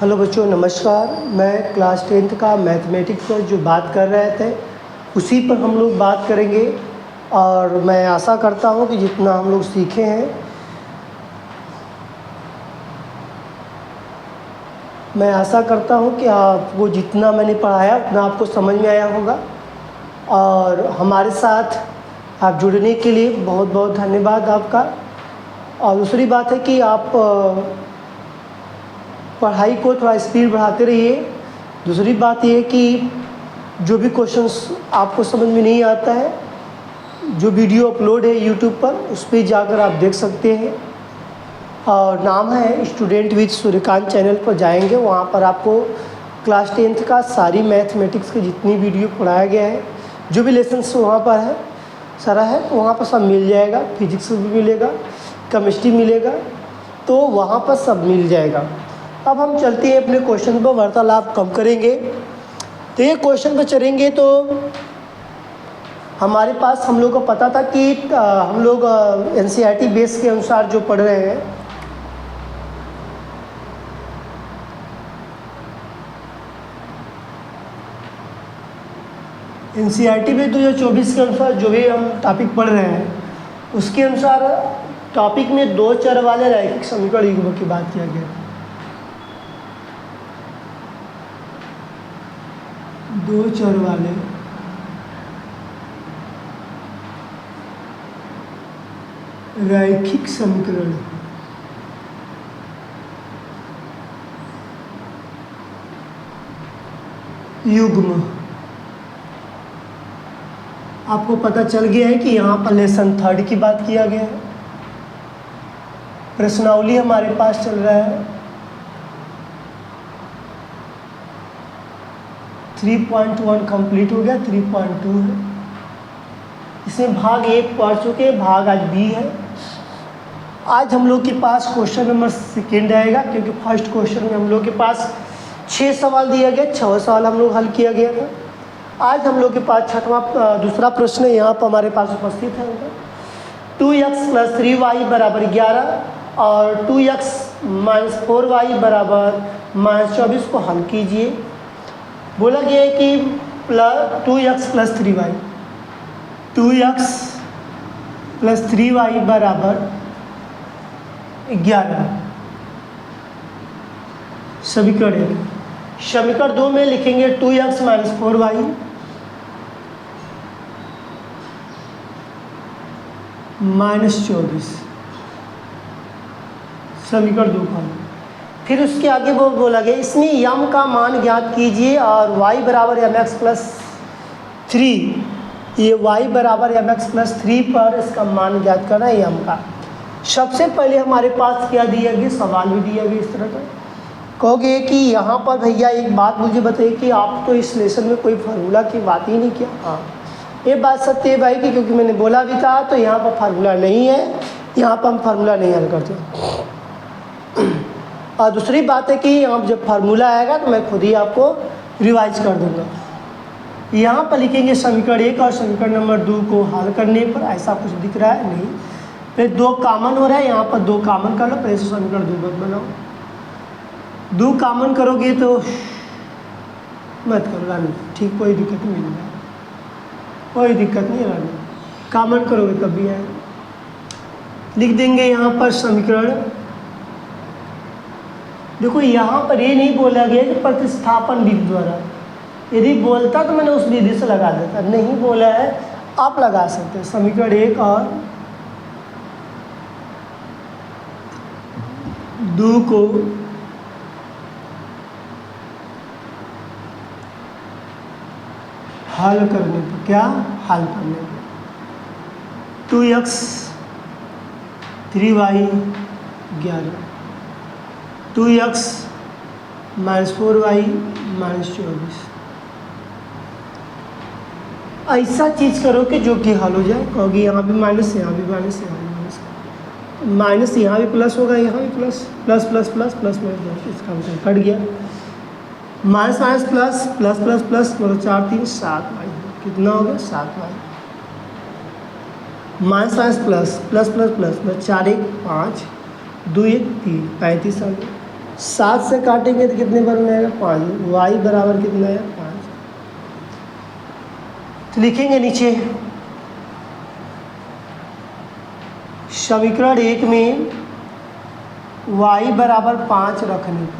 Hello बच्चों, नमस्कार। मैं क्लास 10th का मैथमेटिक्स पर जो बात कर रहे थे उसी पर हम लोग बात करेंगे। और मैं आशा करता हूँ कि जितना हम लोग सीखे हैं, मैं आशा करता हूँ कि आपको जितना मैंने पढ़ाया उतना आपको समझ में आया होगा। और हमारे साथ आप जुड़ने के लिए बहुत बहुत धन्यवाद आपका। और दूसरी बात है कि आप पढ़ाई को थोड़ा स्पीड बढ़ाते रहिए। दूसरी बात ये है कि जो भी क्वेश्चंस आपको समझ में नहीं आता है, जो वीडियो अपलोड है यूट्यूब पर, उस पर जाकर आप देख सकते हैं। और नाम है स्टूडेंट विद सूर्यकांत चैनल पर जाएंगे, वहाँ पर आपको क्लास 10th का सारी मैथमेटिक्स की जितनी वीडियो पढ़ाया गया है, जो भी लेसन्स वहाँ पर है सारा है, वहाँ पर सब मिल जाएगा। फिजिक्स भी मिलेगा, केमिस्ट्री मिलेगा, तो वहाँ पर सब मिल जाएगा। अब हम चलते हैं अपने क्वेश्चन पर, वार्तालाप कम करेंगे। तो ये क्वेश्चन पर चलेंगे तो हमारे पास हम लोग को पता था कि हम लोग NCERT बेस के अनुसार जो पढ़ रहे हैं, NCERT में 2024 के अनुसार जो भी हम टॉपिक पढ़ रहे हैं, उसके अनुसार टॉपिक में दो चर वाले रैखिक समीकरण युग्म की बात किया गया। दो चर वाले रैखिक समीकरण युग्म। आपको पता चल गया है कि यहाँ पर लेसन 3rd की बात किया गया है। प्रश्नावली हमारे पास चल रहा है 3.1 कंप्लीट हो गया, 3.2 है। इसमें भाग 1 पढ़ चुके हैं, भाग आज B है। आज हम लोग के पास क्वेश्चन नंबर 2 आएगा, क्योंकि फर्स्ट क्वेश्चन में हम लोग के पास 6 सवाल दिया गया, 6 सवाल हम लोग हल किया गया था। आज हम लोग के पास 6वां दूसरा प्रश्न यहाँ पर हमारे पास उपस्थित है। 2x + 3y = 11 और 2x - 4y = -24 को हल कीजिए। बोला गया है कि 2x + 3y, 2x + 3y = 11। समीकरण 2 में लिखेंगे 2x - 4y -24, समीकरण 2 का। फिर उसके आगे वो बोला गया इसमें यम का मान ज्ञात कीजिए और y = mx + 3, ये y = mx + 3 पर इसका मान ज्ञात करना है यम का। सबसे पहले हमारे पास क्या दिया गया, सवाल भी दिया गया इस तरह का। कहोगे कि यहाँ पर भैया एक बात मुझे बताइए कि आप तो इस लेसन में कोई फार्मूला की बात ही नहीं किया। हाँ, ये बात सत्य है भाई, कि क्योंकि मैंने बोला भी था, तो यहाँ पर फार्मूला नहीं है, यहाँ पर हम फार्मूला नहीं हल करते। और दूसरी बात है कि आप जब फार्मूला आएगा तो मैं खुद ही आपको रिवाइज कर दूंगा। यहाँ पर लिखेंगे समीकरण 1 और समीकरण नंबर 2 को हल करने पर ऐसा कुछ दिख रहा है नहीं। फिर 2 कॉमन हो रहा है, यहाँ पर 2 कॉमन कर लो, पहले से समीकरण 2 मत बनाओ। 2 कॉमन करोगे तो मत करो, ठीक, कोई दिक्कत नहीं मिलेगा, कोई दिक्कत नहीं है। कॉमन करोगे तब भी आएगा। लिख देंगे यहाँ पर समीकरण। देखो यहाँ पर ये नहीं बोला गया कि प्रतिस्थापन विधि द्वारा, यदि बोलता तो मैंने उस विधि से लगा देता, नहीं बोला है, आप लगा सकते हैं। समीकरण 1 और 2 को हल करने पर, क्या हल करने पर 2x 3y 11, 2x - 4y -24, ऐसा चीज़ करो कि जो कि हल हो जाए। कहोगी यहाँ भी माइनस, यहाँ भी माइनस, यहाँ भी माइनस, माइनस यहाँ भी प्लस होगा, यहाँ भी plus, plus plus plus plus minus, इसका मतलब कट गया। Minus minus plus plus plus plus, मतलब 4 3 7y, कितना हो गया 7y। Minus minus plus plus plus plus, 4 1 5 2 1 3, 35 आ गया। 7 से काटेंगे तो कितने बार में आएगा 5, y बराबर कितना है 5। तो लिखेंगे नीचे समीकरण 1 में y बराबर 5 रखने पर,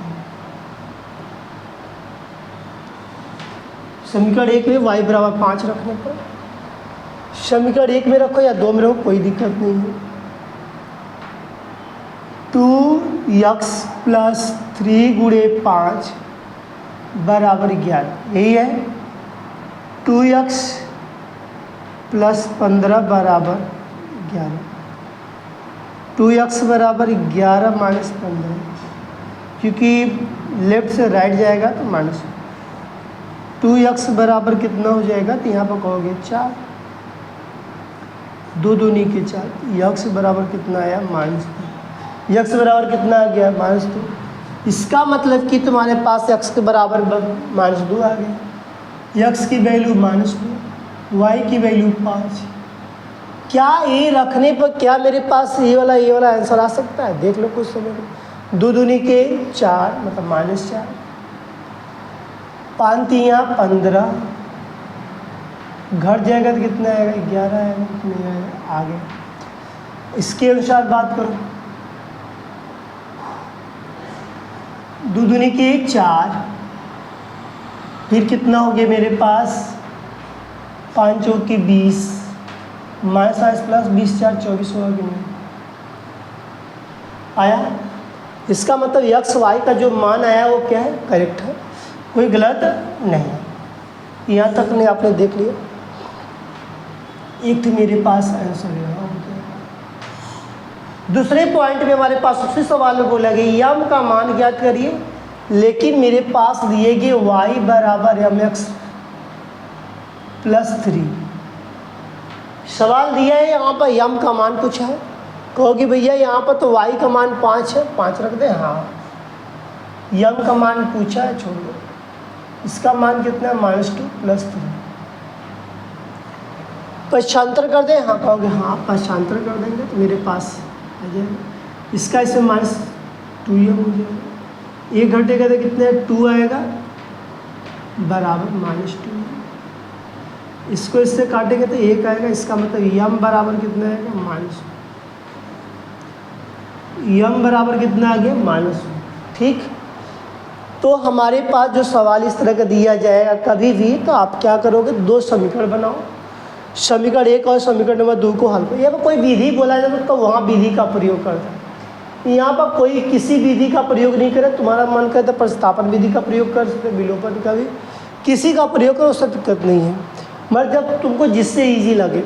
समीकरण 1 में y बराबर 5 रखने पर, समीकरण 1 में रखो या 2 में रखो कोई दिक्कत नहीं है। 2x + 3 गुणे 5 बराबर 11, यही है। 2x + 15 बराबर 11, 2x बराबर 11 माइनस 15, क्योंकि लेफ्ट से राइट जाएगा तो माइनस। 2x बराबर कितना हो जाएगा, तो यहाँ पर कहोगे 4, 2 दूनी के 4, x बराबर कितना आया -2, x बराबर कितना आ गया -2। इसका मतलब कि तुम्हारे पास x के बराबर -2 आ गया, x की वैल्यू -2, y की वैल्यू 5। क्या ये रखने पर क्या मेरे पास ये वाला आंसर आ सकता है, देख लो कुछ समय में। 2 दूनी के 4 मतलब -4, 5 3 15, घट जाएगा तो कितना आएगा 11 आएगा, नहीं आएगा आगे। इसके अनुसार बात करो, 2 दूनी के 4, फिर कितना हो गया मेरे पास 5 चौक की 20, -5 + 20 4 24 होगा कि नहीं आया। इसका मतलब x y का जो मान आया वो क्या है, करेक्ट है, कोई गलत नहीं। यहाँ तक नहीं आपने देख लिया, एक तो मेरे पास आंसर है। दूसरे पॉइंट में हमारे पास उसी सवाल में बोला गया यम का मान ज्ञात करिए, लेकिन मेरे पास दिए गए y बराबर mx + 3 सवाल दिया है। यहाँ पर यम का मान पूछा है, कहोगे भैया यहाँ पर तो y का मान 5 है, 5 रख दें। हाँ, यम का मान पूछा है, छोड़ दो। इसका मान कितना है -2 + 3, पक्षांतर कर दें। हाँ कहोगे हाँ पक्षांतर कर देंगे तो मेरे पास आ जाएगा। इसका इसमें -2m हो जाएगा, 1 घटेगा तो कितने 2 आएगा बराबर -2। इसको इससे काटेंगे तो 1 आएगा, इसका मतलब यम बराबर कितना आएगा यम बराबर कितना आ गया -1। ठीक, तो हमारे पास जो सवाल इस तरह का दिया जाएगा कभी भी, तो आप क्या करोगे, 2 समीकरण बनाओ, समीकरण 1 और समीकरण नंबर 2 को हल करो। यहाँ पर कोई विधि बोला जाए तो वहाँ विधि का प्रयोग करता है, यहाँ पर कोई किसी विधि का प्रयोग नहीं करे। तुम्हारा मन करता है प्रतिस्थापन विधि का प्रयोग कर सकते, विलोपन का भी, किसी का प्रयोग करो, उससे दिक्कत नहीं है। मगर जब तुमको जिससे ईजी लगे,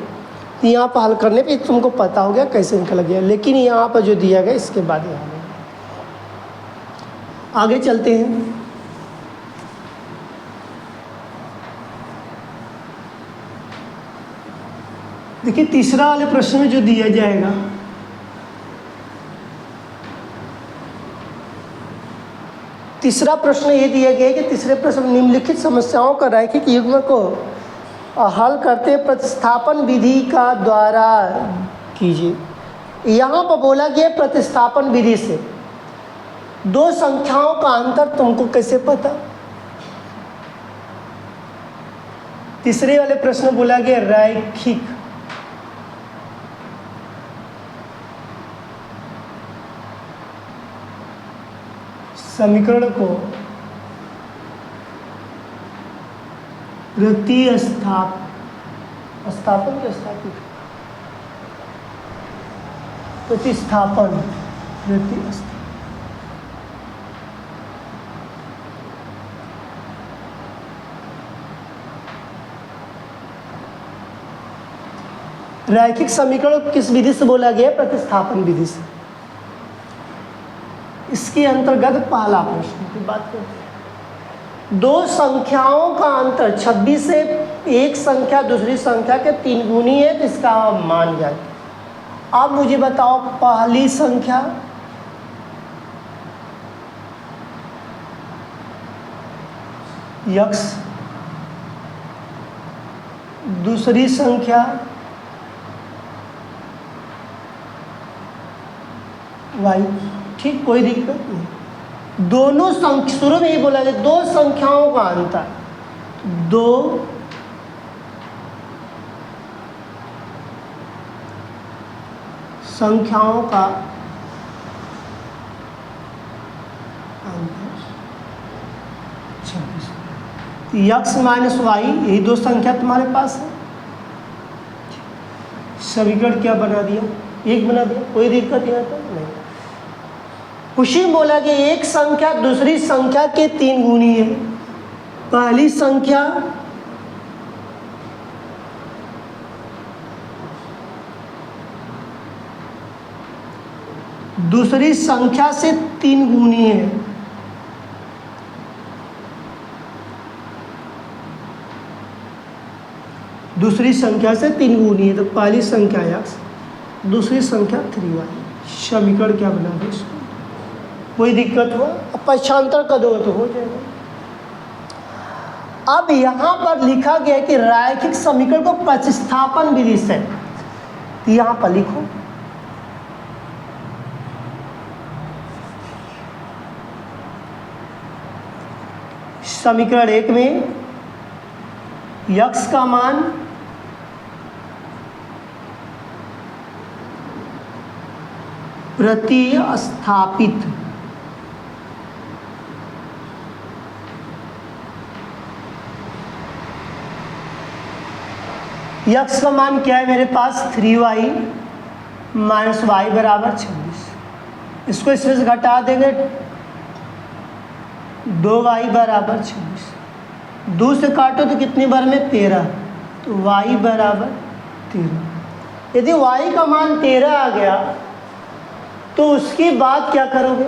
तो यहाँ पर हल करने पे तुमको पता हो गया कैसे निकल गया। लेकिन यहाँ पर जो दिया गया इसके बाद यहाँ आगे चलते हैं। देखिए तीसरा वाले प्रश्न में जो दिया जाएगा, तीसरा प्रश्न ये दिया गया है कि तीसरे प्रश्न में निम्नलिखित समस्याओं का रैखिक युग्म को हल करते प्रतिस्थापन विधि का द्वारा कीजिए। यहाँ पर बोला गया प्रतिस्थापन विधि से 2 संख्याओं का अंतर तुमको कैसे पता। तीसरे वाले प्रश्न बोला गया रैखिक समीकरण को प्रतिस्थापन रैखिक समीकरण किस विधि से बोला गया, प्रतिस्थापन विधि से। इसके अंतर्गत पहला प्रश्न की बात करते हैं। 2 संख्याओं का अंतर 26 से एक संख्या दूसरी संख्या के 3 गुनी है, तो इसका मान ज्ञात। अब मुझे बताओ पहली संख्या x, दूसरी संख्या y। ठीक, कोई दिक्कत नहीं। दोनों संख्या, शुरू में ही बोला गया दो संख्याओं का अंतर, दो संख्याओं का अंतर 26। x माइनस वाई, यही दो संख्या तुम्हारे पास है। समीकरण क्या बना दिया, एक बना दिया, कोई दिक्कत यहाँ तो नहीं। उसी में बोला कि एक संख्या दूसरी संख्या के 3 गुनी है। पहली संख्या दूसरी संख्या से 3 गुनी है। दूसरी संख्या से 3 गुनी है, तो पहली संख्या x, दूसरी संख्या 3y। समीकरण क्या बना दो इसको, कोई दिक्कत हुआ, अब पक्षांतर कर दो तो हो जाएगा। अब यहाँ पर लिखा गया कि रैखिक समीकरण को प्रतिस्थापन विधि से, तो यहाँ पर लिखो समीकरण 1 में x का मान प्रतिस्थापित x का मान क्या है मेरे पास 3y माइनस वाई बराबर 26। इसको इसमें से घटा देंगे 2y बराबर 26। 2 से काटो तो कितनी बार में 13, तो y बराबर 13। यदि y का मान 13 आ गया तो उसके बाद क्या करोगे,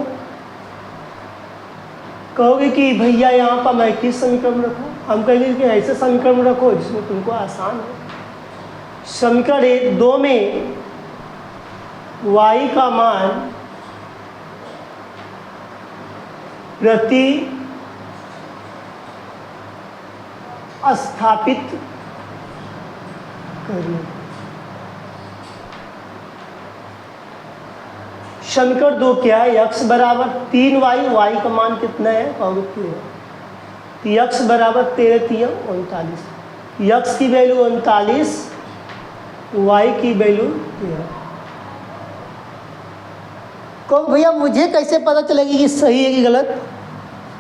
कहोगे कि भैया यहाँ पर मैं किस समीकरण में रखूँ। हम कहेंगे कि ऐसे समीकरण में रखो जिसमें तुमको आसान हो। समीकरण 2 में y का मान प्रति स्थापित करिए। समीकरण 2 क्या है, x बराबर 3y, y का मान कितना है, कहोगे 13, x बराबर 13 3 39, x की वैल्यू 39, y की वैल्यू 13। कहो भैया मुझे कैसे पता चलेगी कि सही है कि गलत,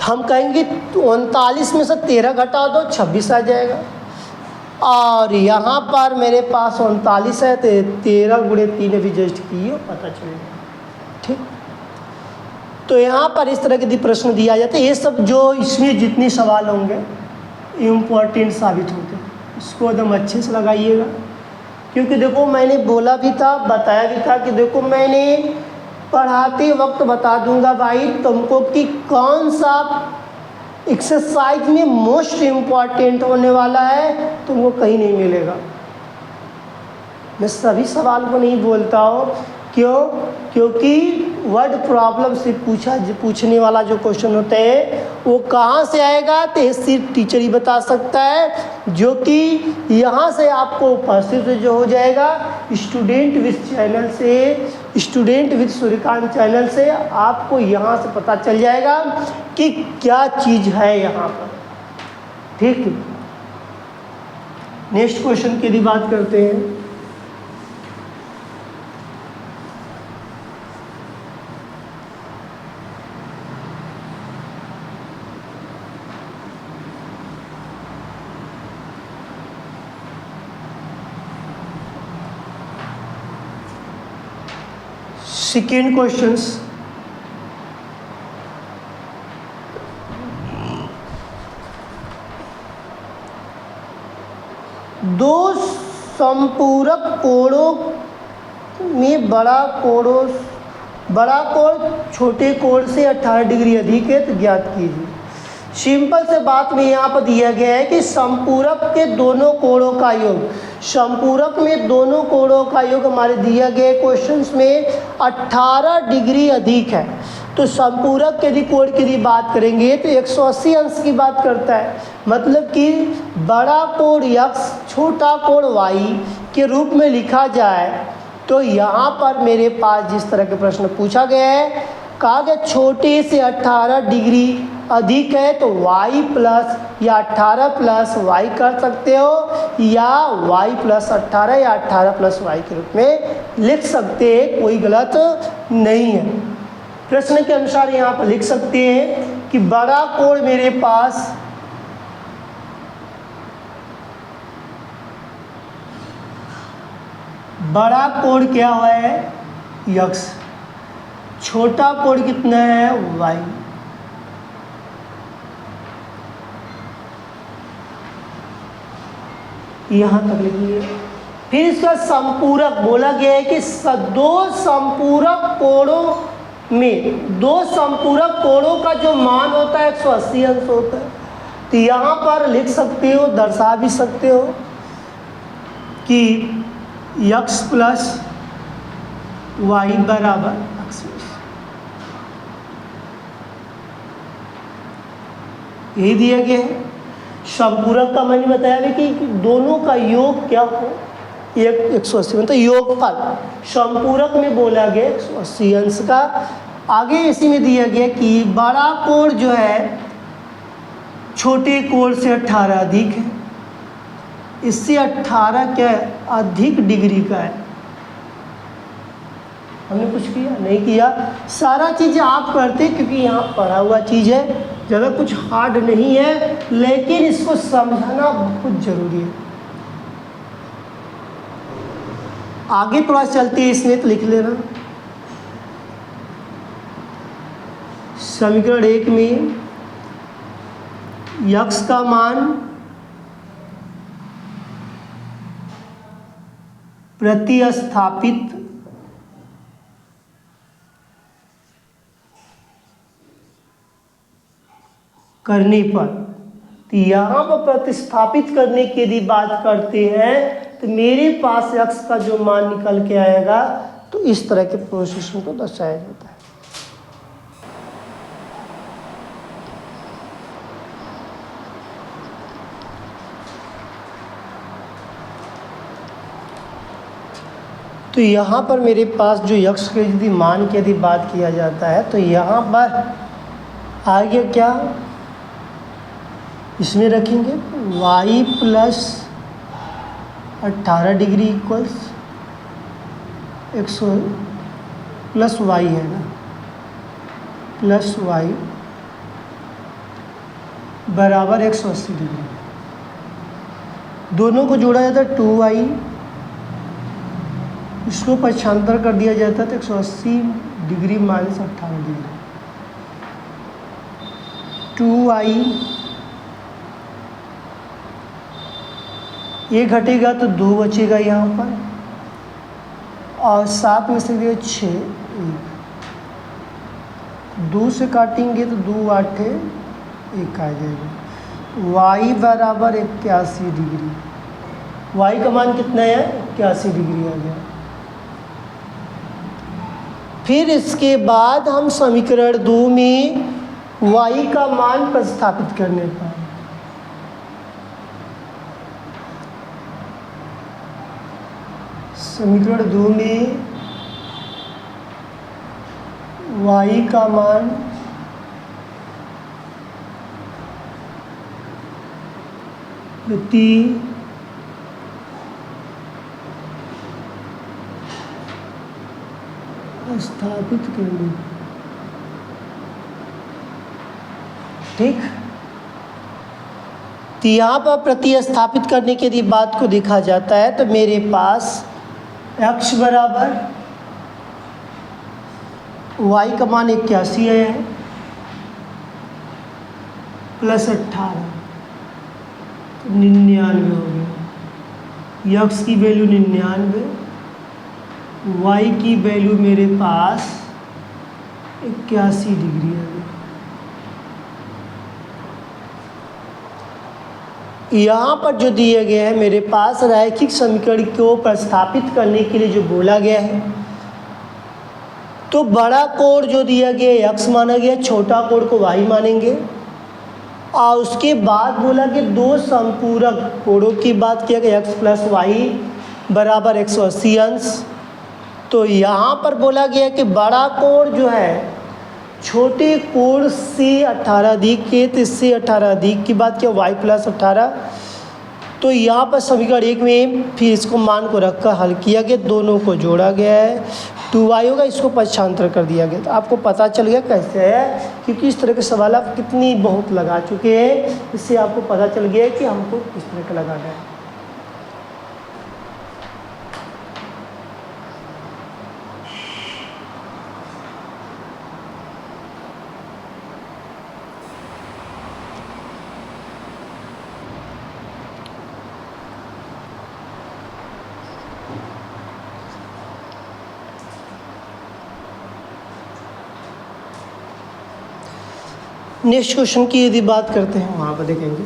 हम कहेंगे 39 में से 13 घटा दो 26 आ जाएगा। और यहाँ पर मेरे पास 39 है तो 13 गुणे 3 अभी जस्ट किए पता चलेगा। ठीक, तो यहाँ पर इस तरह के प्रश्न दिया जाता है। ये सब जो इसमें जितने सवाल होंगे इम्पोर्टेंट साबित होते हैं, इसको एकदम अच्छे से लगाइएगा। क्योंकि देखो मैंने बोला भी था, बताया भी था कि देखो मैंने पढ़ाते वक्त बता दूंगा भाई तुमको कि कौन सा एक्सरसाइज में मोस्ट इम्पॉर्टेंट होने वाला है, तुमको कहीं नहीं मिलेगा। मैं सभी सवाल को नहीं बोलता हूँ, क्यों, क्योंकि वर्ड प्रॉब्लम से पूछने वाला जो क्वेश्चन होते हैं वो कहाँ से आएगा तो सिर्फ टीचर ही बता सकता है, जो कि यहाँ से आपको उपस्थित जो हो जाएगा स्टूडेंट विद चैनल से, स्टूडेंट विद सूर्यकांत चैनल से आपको यहाँ से पता चल जाएगा कि क्या चीज़ है यहाँ पर। ठीक, नेक्स्ट क्वेश्चन की बात करते हैं। सेकेंड क्वेश्चंस, दो संपूरक कोणों में बड़ा कोण छोटे कोण से 18 डिग्री अधिक है तो ज्ञात कीजिए। सिंपल से बात में यहाँ पर दिया गया है कि संपूरक के दोनों कोणों का योग, संपूरक में दोनों कोणों का योग हमारे दिया गया क्वेश्चंस में 18 डिग्री अधिक है। तो संपूरक के यदि कोण की बात करेंगे तो 180 अंश की बात करता है, मतलब कि बड़ा कोण x छोटा कोण y के रूप में लिखा जाए। तो यहाँ पर मेरे पास जिस तरह के प्रश्न पूछा गया है कहा गया छोटे से 18 डिग्री अधिक है तो y प्लस या 18 प्लस वाई कर सकते हो, या y प्लस 18 या 18 प्लस वाई के रूप में लिख सकते हैं, कोई गलत नहीं है। प्रश्न के अनुसार यहाँ पर लिख सकते हैं कि बड़ा कोण मेरे पास बड़ा कोण क्या हुआ है x, छोटा कोण कितना है y। यहाँ तक लिखिए। फिर इसका संपूरक बोला गया है कि दो संपूरक कोणों में, दो संपूरक कोणों का जो मान होता है 180 अंश होता है। तो यहाँ पर लिख सकते हो, दर्शा भी सकते हो कि x प्लस वाई बराबर x। यही दिया गया है। संपूरक का मैंने बताया भी कि दोनों का योग क्या हो, 180 मतलब योगफल। संपूरक में बोला गया 180 अंश का। आगे इसी में दिया गया कि बड़ा कोण जो है छोटे कोण से 18 अधिक है, इससे 18 क्या है अधिक डिग्री का है। हमने कुछ किया नहीं किया, सारा चीज़ आप करते क्योंकि यहाँ पढ़ा हुआ चीज़ है, ज़्यादा कुछ हार्ड नहीं है, लेकिन इसको समझना बहुत ज़रूरी है। आगे थोड़ा चलते हैं इसमें, तो लिख लेना। समीकरण 1 में x का मान प्रतिस्थापित करने पर, तो यहाँ पर प्रतिस्थापित करने की यदि बात करते हैं तो मेरे पास x का जो मान निकल के आएगा, तो इस तरह के प्रोसेस को दर्शाया जाता है। तो यहाँ पर मेरे पास जो x के यदि मान की यदि बात किया जाता है, तो यहाँ पर आगे क्या इसमें रखेंगे y plus 18 degree equals 100 plus Y है ना, प्लस वाई बराबर 180 डिग्री। दोनों को जोड़ा जाता है 2y, इसको पक्षांतर कर दिया जाता है तो 180 डिग्री माइनस 18 डिग्री। 2y ये घटेगा तो 2 बचेगा यहाँ पर, और 7 में से दिए 6, 2 से काटेंगे तो 2 8 1 आ जाएगा। y बराबर 81 डिग्री, y का मान कितना है 81 डिग्री आ गया। फिर इसके बाद हम समीकरण 2 में y का मान प्रतिस्थापित करने पर, समीकरण 2 में y का मान प्रति स्थापित करने, ठीक। तो यहाँ पर प्रतिस्थापित करने की यदि बात को देखा जाता है तो मेरे पास x बराबर y का मान 81 है प्लस 18 99 हो गया। x की वैल्यू 99, y की वैल्यू मेरे पास 81 डिग्री है। यहाँ पर जो दिए गए हैं मेरे पास रैखिक समीकरण को प्रतिस्थापित करने के लिए जो बोला गया है, तो बड़ा कोण जो दिया गया x माना गया, छोटा कोण को y मानेंगे, और उसके बाद बोला कि दो संपूरक कोणों की बात किया गया x प्लस वाई बराबर 180 अंश। तो यहाँ पर बोला गया कि बड़ा कोण जो है छोटे कोण से 18 अधिक के, तो इससे 18 अधिक की बात किया y प्लस 18। तो यहाँ पर समीकरण 1 में फिर इसको मान को रखकर हल किया गया, दोनों को जोड़ा गया है, 2y होगा, इसको पक्षांतर कर दिया गया। तो आपको पता चल गया कैसे है, क्योंकि इस तरह के सवाल आप कितनी बहुत लगा चुके हैं, इससे आपको पता चल गया है कि हमको किस तरह का लगाना है। नेक्स्ट क्वेश्चन की यदि बात करते हैं, वहाँ पर देखेंगे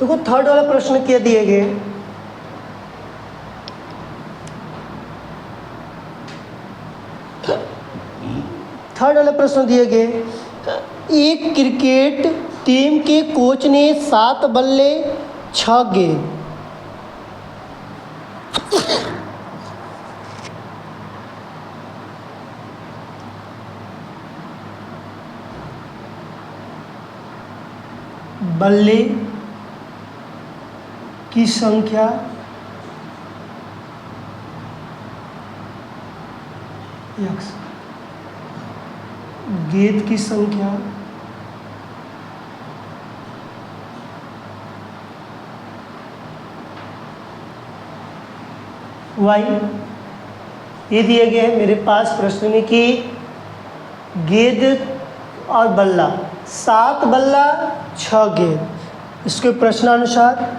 देखो थर्ड वाला प्रश्न क्या दिए गए, थर्ड वाला प्रश्न दिए गए, एक क्रिकेट टीम के कोच ने 7 बल्ले 6 गेंद बल्ले की संख्या x, गेंद की संख्या y, ये दिए गए हैं मेरे पास प्रश्न में कि गेंद और बल्ला, 7 बल्ला 6 गेंद, इसके प्रश्नानुसार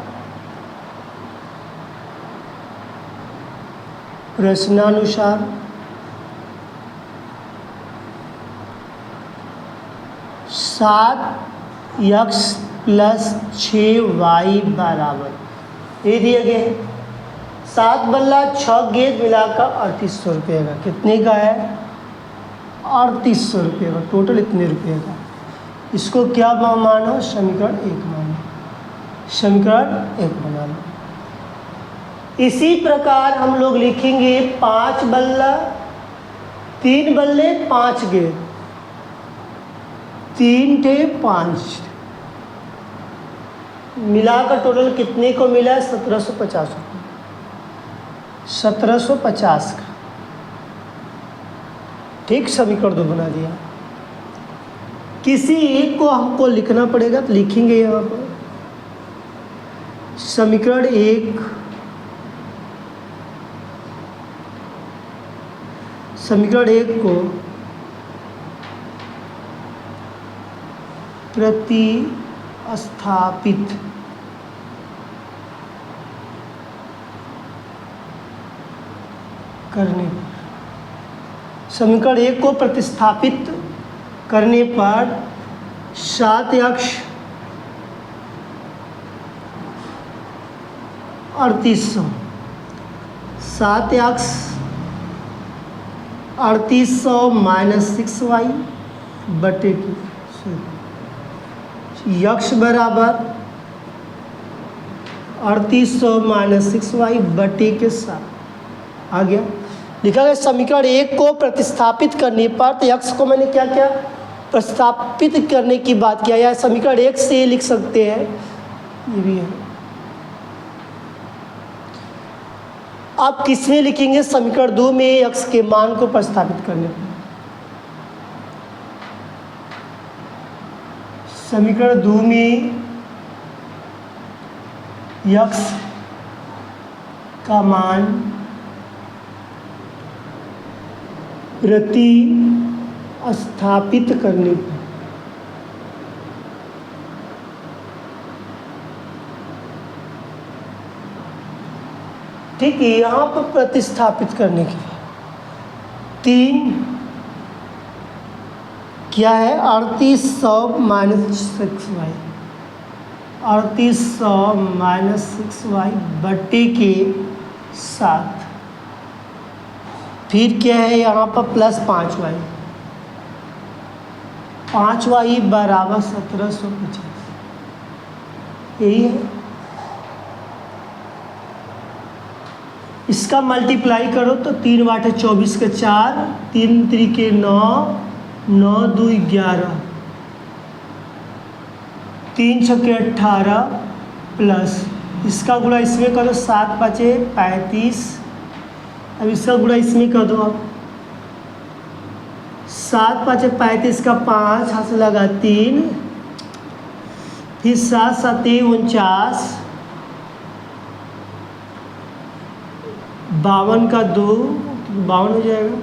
सात x प्लस 6y बराबर, ये दिए गए हैं 7 बल्ला 6 गेंद मिलाकर 3800 रुपये का, कितने का है 3800 रुपये का, टोटल इतने रुपये का। इसको क्या मानो, समीकरण 1 मानो, समीकरण 1 बना लो। इसी प्रकार हम लोग लिखेंगे 5 बल्ला 3 बल्ले 5 गेंद, 3 टे 5 मिलाकर टोटल कितने को मिला है 1750 रुपये, 1750 का, ठीक। समीकरण 2 बना दिया। किसी एक को हमको लिखना पड़ेगा, तो लिखेंगे यहाँ पर समीकरण 1, समीकरण 1 को प्रतिस्थापित करने पर, समीकरण 1 को प्रतिस्थापित करने पर 7x 3800, 7x 3800 माइनस 6y बटे की यक्ष बराबर 3800 माइनस 6y बटे के 7 आ गया। लिखा गया समीकरण 1 को प्रतिस्थापित करने पर, तो यक्ष को मैंने क्या किया, प्रतिस्थापित करने की बात किया, या समीकरण 1 से लिख सकते हैं, ये भी है। आप किस में लिखेंगे, समीकरण 2 में x के मान को प्रतिस्थापित करने पर, समीकरण 2 में x का मान प्रतिस्थापित करने पर, ठीक है। यहाँ पर प्रतिस्थापित करने के लिए 3 क्या है 3800 माइनस 6y, 3800 माइनस 6y बटे के 7, फिर क्या है यहाँ पर प्लस 5y, 5y बराबर 1750, यही है। इसका मल्टीप्लाई करो तो 3 वाट है 24 के 4, 3 त्रिके 9, 9 2 11, 3 छक्के 18 प्लस इसका गुणा इसमें करो 7 5 35, अब इसका गुणा इसमें कर दो आप 7 5 35 का 5 हाथ से लगा 3, फिर 7 7 49, 52 का 2 52 हो जाएगा,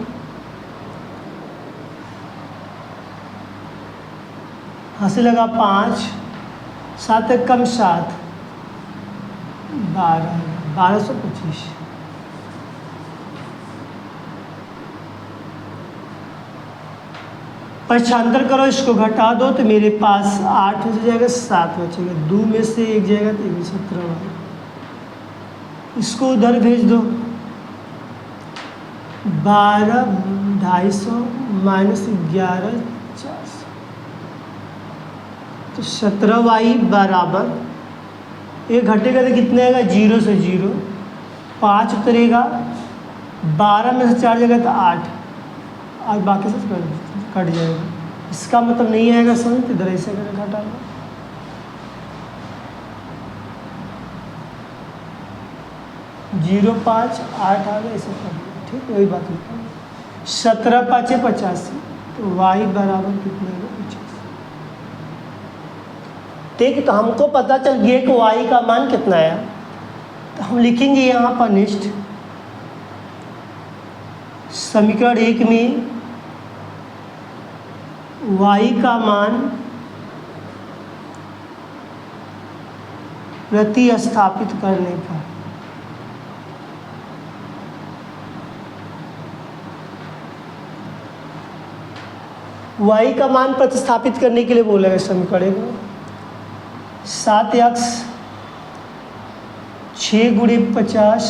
हाथ से लगा 5, 7 एक कम 7, 1225। पक्षांतर करो, इसको घटा दो तो मेरे पास 8 हो जाएगा, 7 बचेगा, 2 में से 1 जाएगा तो 17 वाला, इसको उधर भेज दो, 12 250 माइनस 11 400, तो 17y बराबर, ये घटेगा तो कितने आएगा 0 से 0, 5 उतरेगा, 12 में से 4 जाएगा तो 8, और बाकी सब कट जाएगा। इसका मतलब नहीं आएगा समझ, तो इधर ऐसे करके घटाना, जीरो 5 8 आ गया, ऐसे कर दिया, ठीक है, वही बात लिखा। 17 5 85, तो y बराबर कितना है 50, ठीक है। तो हमको पता चल गया कि y का मान कितना है, तो हम लिखेंगे यहाँ पर नेक्स्ट समीकरण 1 में y का मान प्रतिस्थापित करने पर y का मान प्रतिस्थापित करने के लिए बोलेगा समीकरण को 7x 6 गुणे 50,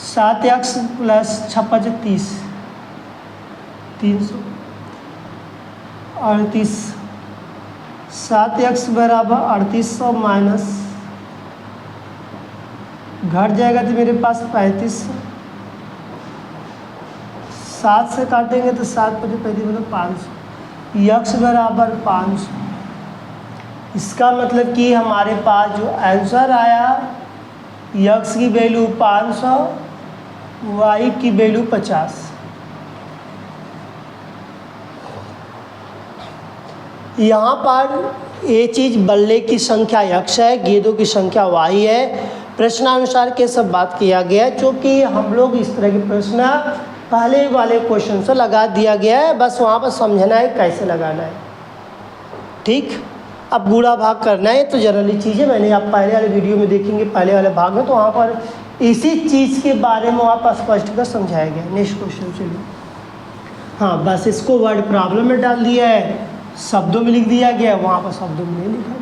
7x प्लस 6 30, 338, 7x बराबर 3800 माइनस घट जाएगा तो मेरे पास 3500, 7 से काटेंगे तो 7 5 35 मतलब 500, यक्स बराबर 500। इसका मतलब कि हमारे पास जो आंसर आया यक्स की वैल्यू 500, वाई की वैल्यू 50। यहाँ पर ये चीज़ बल्ले की संख्या यक्स है, गेंदों की संख्या वाई है। प्रश्नानुसार के सब बात किया गया है, क्योंकि हम लोग इस तरह के प्रश्न पहले वाले क्वेश्चन से लगा दिया गया है, बस वहाँ पर समझना है कैसे लगाना है, ठीक। अब गुणा भाग करना है तो जनरली चीज़ें मैंने आप पहले वाले वीडियो में देखेंगे, पहले वाले भाग में, तो वहाँ पर इसी चीज़ के बारे में वहाँ पर स्पष्ट कर समझाया गया। नेक्स्ट क्वेश्चन चलिए। हाँ, बस इसको वर्ड प्रॉब्लम में डाल दिया है, शब्दों में लिख दिया गया, वहाँ पर शब्दों में नहीं लिखा गया।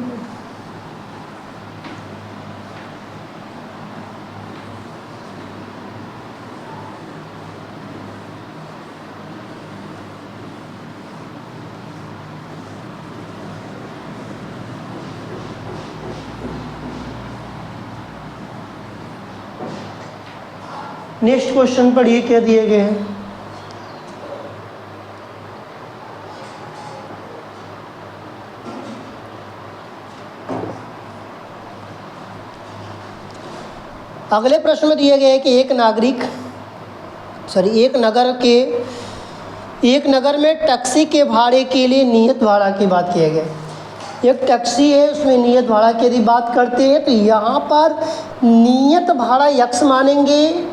नेक्स्ट क्वेश्चन पर ये क्या दिए गए हैं, अगले प्रश्न में दिए गए हैं कि एक नगर में टैक्सी के भाड़े के लिए नियत भाड़ा की बात किया गया है। एक टैक्सी है, उसमें नियत भाड़ा की यदि बात करते हैं तो यहाँ पर नियत भाड़ा यक्स मानेंगे,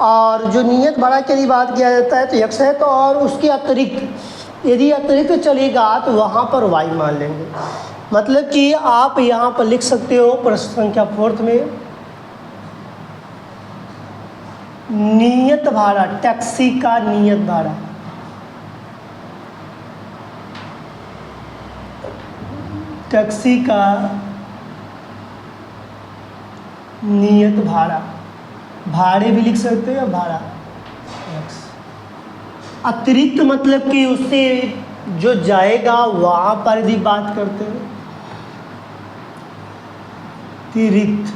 और जो नियत भाड़ा की यदि बात किया जाता है तो यक्स है, तो और उसके अतिरिक्त यदि अतिरिक्त चलेगा तो वहाँ पर वाई मान लेंगे। मतलब कि आप यहाँ पर लिख सकते हो प्रश्न संख्या 4 में नियत भाड़ा, टैक्सी का नियत भाड़ा, टैक्सी का नियत भाड़ा, भाड़े भी लिख सकते हो या भाड़ा x। अतिरिक्त मतलब कि उससे जो जाएगा वहाँ पर भी बात करते हो, अतिरिक्त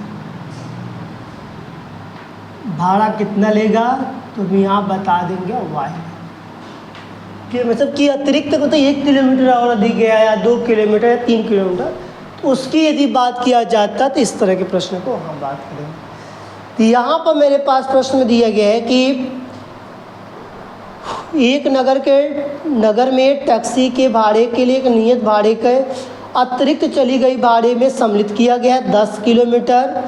भाड़ा कितना लेगा तो हम यहाँ बता देंगे y कि मतलब कि अतिरिक्त को तो 1 किलोमीटर और अधिक गया या 2 किलोमीटर या 3 किलोमीटर, तो उसकी यदि बात किया जाता तो इस तरह के प्रश्न को हम बात करेंगे। तो यहाँ पर मेरे पास प्रश्न में दिया गया है कि एक नगर में टैक्सी के भाड़े के लिए एक नियत भाड़े के अतिरिक्त चली गई भाड़े में सम्मिलित किया गया है 10 किलोमीटर।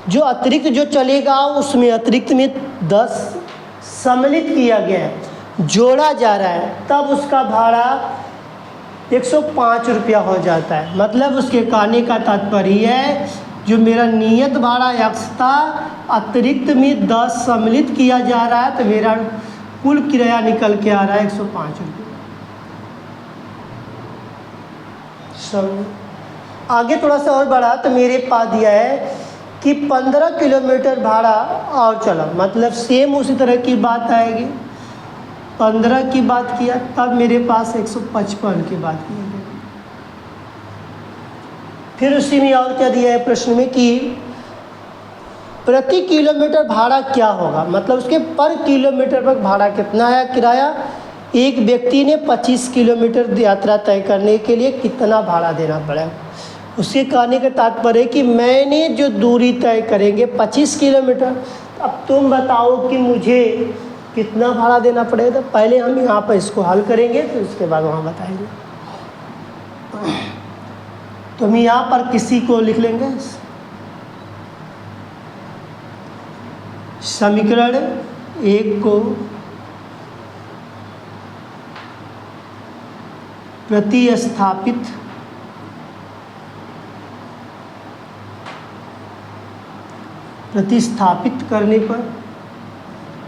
जो अतिरिक्त जो चलेगा उसमें अतिरिक्त में 10 सम्मिलित किया गया है, जोड़ा जा रहा है, तब उसका भाड़ा 105 रुपया हो जाता है। मतलब उसके कहने का तात्पर्य है जो मेरा नियत भाड़ा x था, अतिरिक्त में 10 सम्मिलित किया जा रहा है, तो मेरा कुल किराया निकल के आ रहा है 105 रुपये। आगे थोड़ा सा और बढ़ा तो मेरे पास दिया है कि 15 किलोमीटर भाड़ा और चला, मतलब सेम उसी तरह की बात आएगी। 15 की बात किया तब मेरे पास 155 की बात की गई। फिर उसी में और क्या दिया है प्रश्न में कि प्रति किलोमीटर भाड़ा क्या होगा, मतलब उसके पर किलोमीटर पर भाड़ा कितना है किराया। एक व्यक्ति ने 25 किलोमीटर यात्रा तय करने के लिए कितना भाड़ा देना पड़ेगा। उसके कहने का तात्पर्य है कि मैंने जो दूरी तय करेंगे 25 किलोमीटर, अब तुम बताओ कि मुझे कितना भाड़ा देना पड़ेगा। पहले हम यहाँ पर इसको हल करेंगे, फिर उसके बाद वहाँ बताएंगे। तो हम यहाँ पर किसी को लिख लेंगे, समीकरण 1 को प्रतिस्थापित करने पर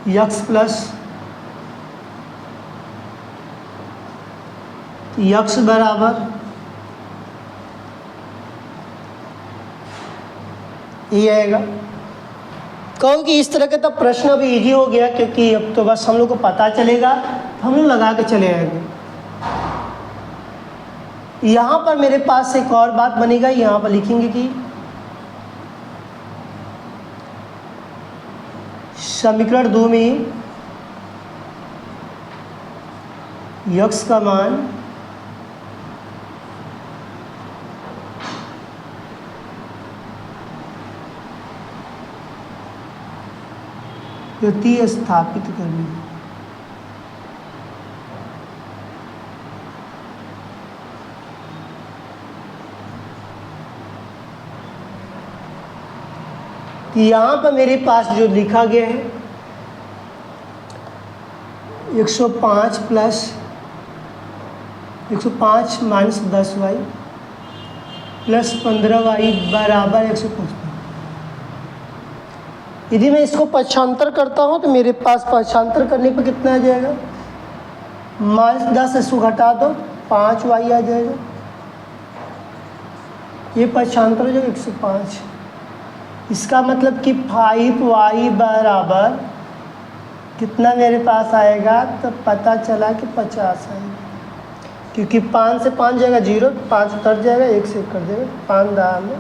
x प्लस x बराबर ये आएगा। कहूँ कि इस तरह का तो प्रश्न अभी इजी हो गया, क्योंकि अब तो बस हम लोग को पता चलेगा तो हम लोग लगा के चले आएंगे। यहाँ पर मेरे पास एक और बात बनेगा, यहाँ पर लिखेंगे कि समीकरण 2 में x का मान प्रतिस्थापित करने, यहाँ पर मेरे पास जो लिखा गया है 105 plus 105 minus 10y plus 15y बराबर 155। यदि मैं इसको पक्षांतर करता हूँ तो मेरे पास पक्षांतर करने पर कितना आ जाएगा, माइनस 10 इसको घटा दो 5y आ जाएगा। ये पक्षांतर जो 105, इसका मतलब कि 5y बराबर कितना मेरे पास आएगा, तो पता चला कि 50 आएगा, क्योंकि 5 से 5 जाएगा 0, 5 उतर जाएगा, 1 से 1 कर देगा, 5 दाम में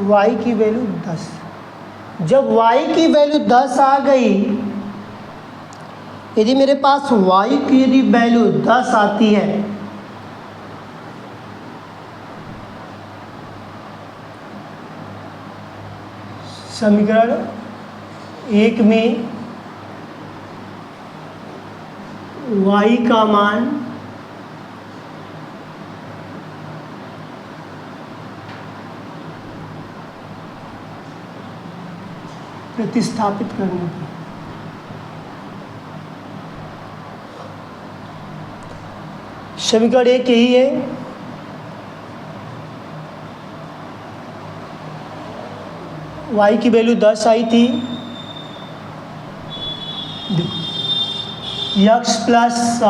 y की वैल्यू 10। जब y की वैल्यू 10 आ गई, यदि मेरे पास y की यदि वैल्यू 10 आती है समीकरण 1 में y का मान प्रतिस्थापित करने पर समीकरण 1 यही है। y की वैल्यू 10 आई थी, देखो x प्लस 100,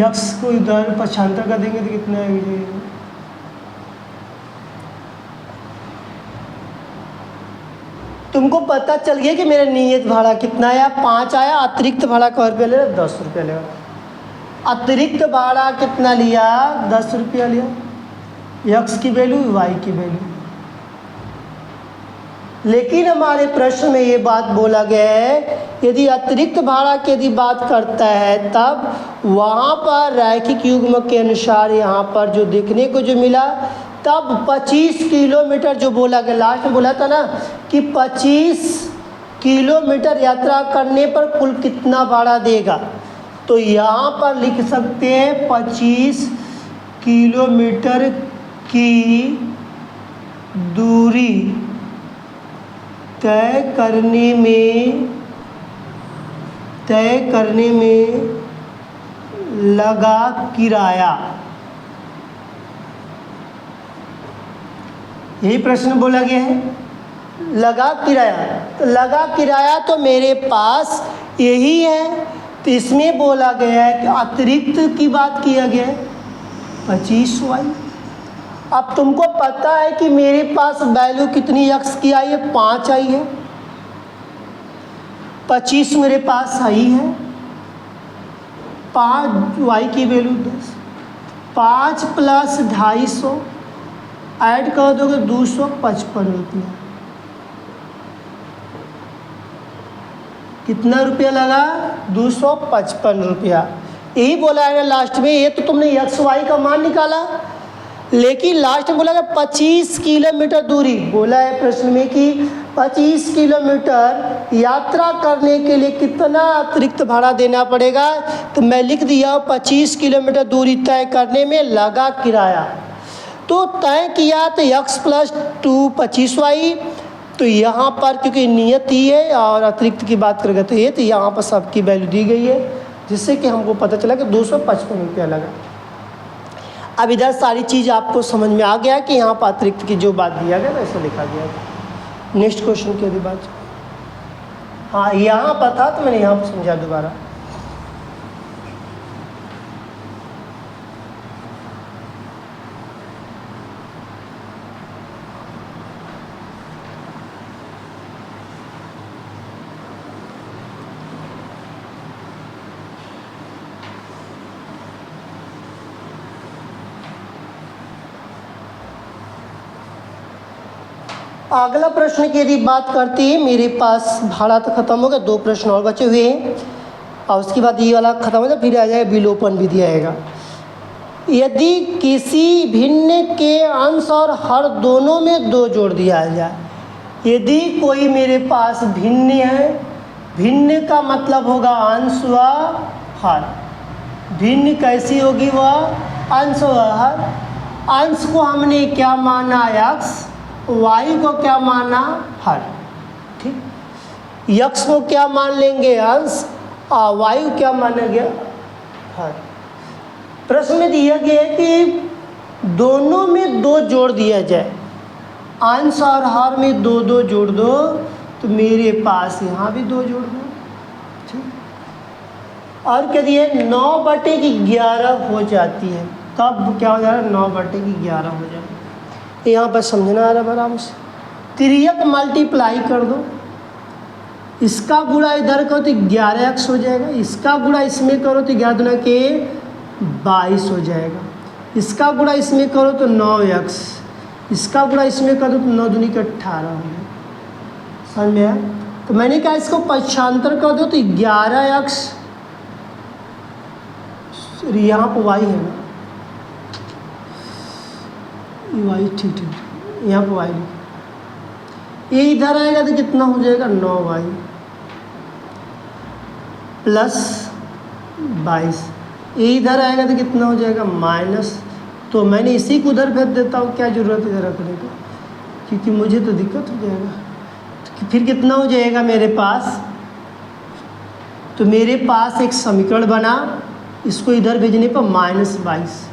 x को इधर पक्षांतर कर देंगे तो कितना है, तुमको पता चल गया कि मेरा नियत भाड़ा कितना आया, 5 आया। अतिरिक्त भाड़ा कै रुपया ले रहा, 10 रुपया लेगा। अतिरिक्त भाड़ा कितना लिया, 10 रुपया लिया। एक्स की वैल्यू, वाई की वैल्यू। लेकिन हमारे प्रश्न में ये बात बोला गया है, यदि अतिरिक्त भाड़ा की यदि बात करता है तब वहाँ पर रैखिक युग्म के अनुसार यहाँ पर जो देखने को जो मिला, तब 25 किलोमीटर जो बोला गया, लास्ट में बोला था ना कि 25 किलोमीटर यात्रा करने पर कुल कितना भाड़ा देगा। तो यहाँ पर लिख सकते हैं 25 किलोमीटर की दूरी तय करने में लगा किराया। यही प्रश्न बोला गया है, लगा किराया। तो लगा किराया तो मेरे पास यही है, तो इसमें बोला गया है कि अतिरिक्त की बात किया गया है 25 वाई। अब तुमको पता है कि मेरे पास वैल्यू कितनी एक्स की आई है, 5 आई है। 25 मेरे पास आई है, 5 वाई की वैल्यू 10। 5 प्लस 250 ऐड कर दोगे 255 रुपया। कितना रुपया लगा, 255 रुपया। यही बोला है ना लास्ट में। ये तो तुमने एक्स वाई का मान निकाला, लेकिन लास्ट में बोला है 25 किलोमीटर दूरी। बोला है प्रश्न में कि 25 किलोमीटर यात्रा करने के लिए कितना अतिरिक्त भाड़ा देना पड़ेगा। तो मैं लिख दिया 25 किलोमीटर दूरी तय करने में लगा किराया। तो तय किया तो x प्लस 2 25 वाई। तो यहाँ पर क्योंकि नियत ही है और अतिरिक्त की बात करेगा तो ये, तो यहाँ पर सबकी वैल्यू दी गई है, जिससे कि हमको पता चला कि 255 रुपया लगा। अब इधर सारी चीज़ आपको समझ में आ गया कि यहाँ पर अतिरिक्त की जो बात दिया गया वैसे लिखा गया। नेक्स्ट क्वेश्चन की यदि बात, हाँ यहाँ पर था तो मैंने यहाँ पर समझा दोबारा। अगला प्रश्न की यदि बात करते हैं, मेरे पास भाड़ा तो खत्म हो गया, 2 प्रश्न और बचे हुए हैं और उसके बाद ये वाला खत्म हो जाए, फिर आ जाएगा विलोपन भी दिया जाएगा। यदि किसी भिन्न के अंश और हर दोनों में 2 जोड़ दिया जाए। यदि कोई मेरे पास भिन्न है, भिन्न का मतलब होगा अंश व हर। भिन्न कैसी होगी, वह अंश व हर। अंश को हमने क्या माना, एक्स, वाई को क्या माना, हर। ठीक, यक्स को क्या मान लेंगे, अंश, और वाई को क्या माना गया, हर। प्रश्न में दिया गया है कि दोनों में 2 जोड़ दिया जाए। अंश और हर में 2 जोड़ दो, तो मेरे पास यहाँ भी 2 जोड़ दो। ठीक, और क्या दिया, 9/11 हो जाती है। तब क्या हो जाएगा, 9/11 हो जाएगा। यहाँ पर समझना आ रहा है आराम से। तिर्यक मल्टीप्लाई कर दो, इसका गुणा इधर करो तो 11x हो जाएगा, इसका गुणा इसमें करो तो 11 दूना के 22 हो जाएगा, इसका गुणा इसमें करो तो 9x, इसका गुणा इसमें करो तो 9 दूनी के 18 हो जाएगा। समझ में आया? तो मैंने कहा इसको पक्षांतर कर दो तो 11x, यहाँ पर y है ना, वाई, ठीक, यहाँ पर वाई, ये इधर आएगा तो कितना हो जाएगा, 9y प्लस 22। ये इधर आएगा तो कितना हो जाएगा, माइनस। तो मैंने इसी को उधर भेज देता हूँ, क्या ज़रूरत है इधर रखने की, क्योंकि मुझे तो दिक्कत हो जाएगा। तो फिर कितना हो जाएगा मेरे पास, तो मेरे पास एक समीकरण बना, इसको इधर भेजने पर -22,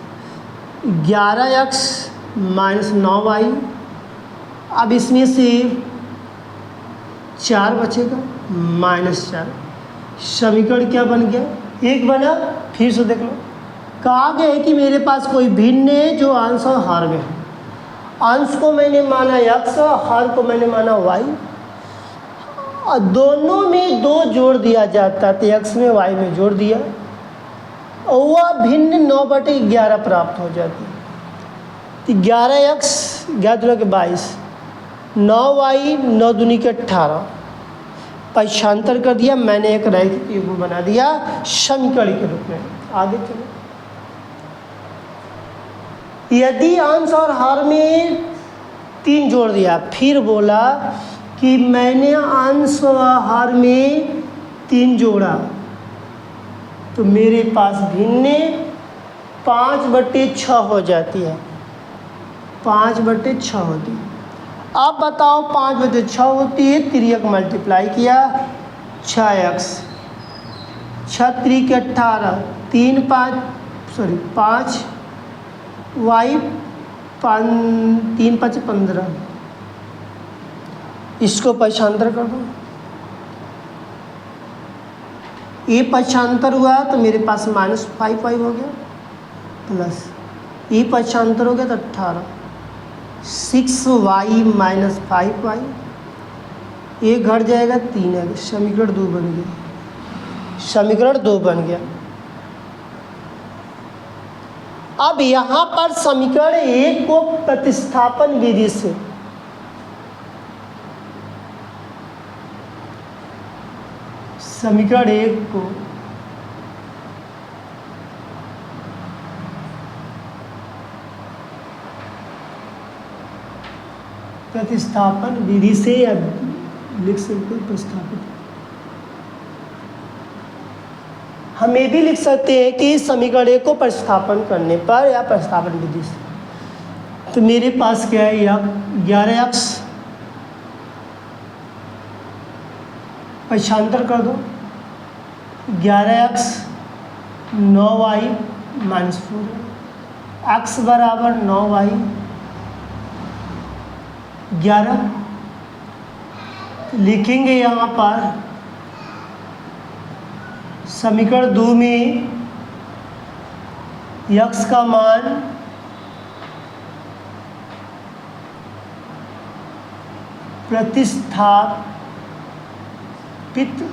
11x माइनस 9y। अब इसमें से 4 बचेगा, -4। समीकरण क्या बन गया, 1 बना। फिर से देख लो, कहा गया है कि मेरे पास कोई भिन्न है जो अंश और हर में है। अंश को मैंने माना x, हर को मैंने माना y। और दोनों में 2 जोड़ दिया जाता है, तो x में y में जोड़ दिया और वह भिन्न 9/11 प्राप्त हो जाती है। तो 11x 11 के 22, 9y 9 दूनी के 18 पक्षांतर कर दिया मैंने, एक रैखिक युग्म बना दिया समीकरण के रूप में। आगे चलो, यदि अंश और हर में 3 जोड़ दिया, फिर बोला कि मैंने अंश व हर में 3 जोड़ा, तो मेरे पास भिन्न 5/6 हो जाती है, 5/6 होती है। अब बताओ 5/6 होती है, तिर्यक मल्टीप्लाई किया 6x, 6 3 के 18, 5 y 3 5 15, इसको पक्षांतर कर दो, ये पक्षांतर हुआ तो मेरे पास -5y हो गया, प्लस ये पक्षांतर हो गया तो 18, 6y - 5y, ये घट जाएगा 3 है, समीकरण 2 बन गया, समीकरण 2 बन गया। अब यहाँ पर समीकरण 1 को प्रतिस्थापन विधि से समीकरण 1 को प्रतिस्थापन विधि से या लिख सकते हैं प्रतिस्थापित, हम ये भी लिख सकते हैं कि समीकरण 1 को प्रतिस्थापन करने पर या प्रतिस्थापन विधि से, तो मेरे पास क्या है, या 11x पक्षांतर कर दो, 11x 9y - 4, x बराबर 9y 11, लिखेंगे यहाँ पर समीकरण 2 में x का मान प्रतिस्थापित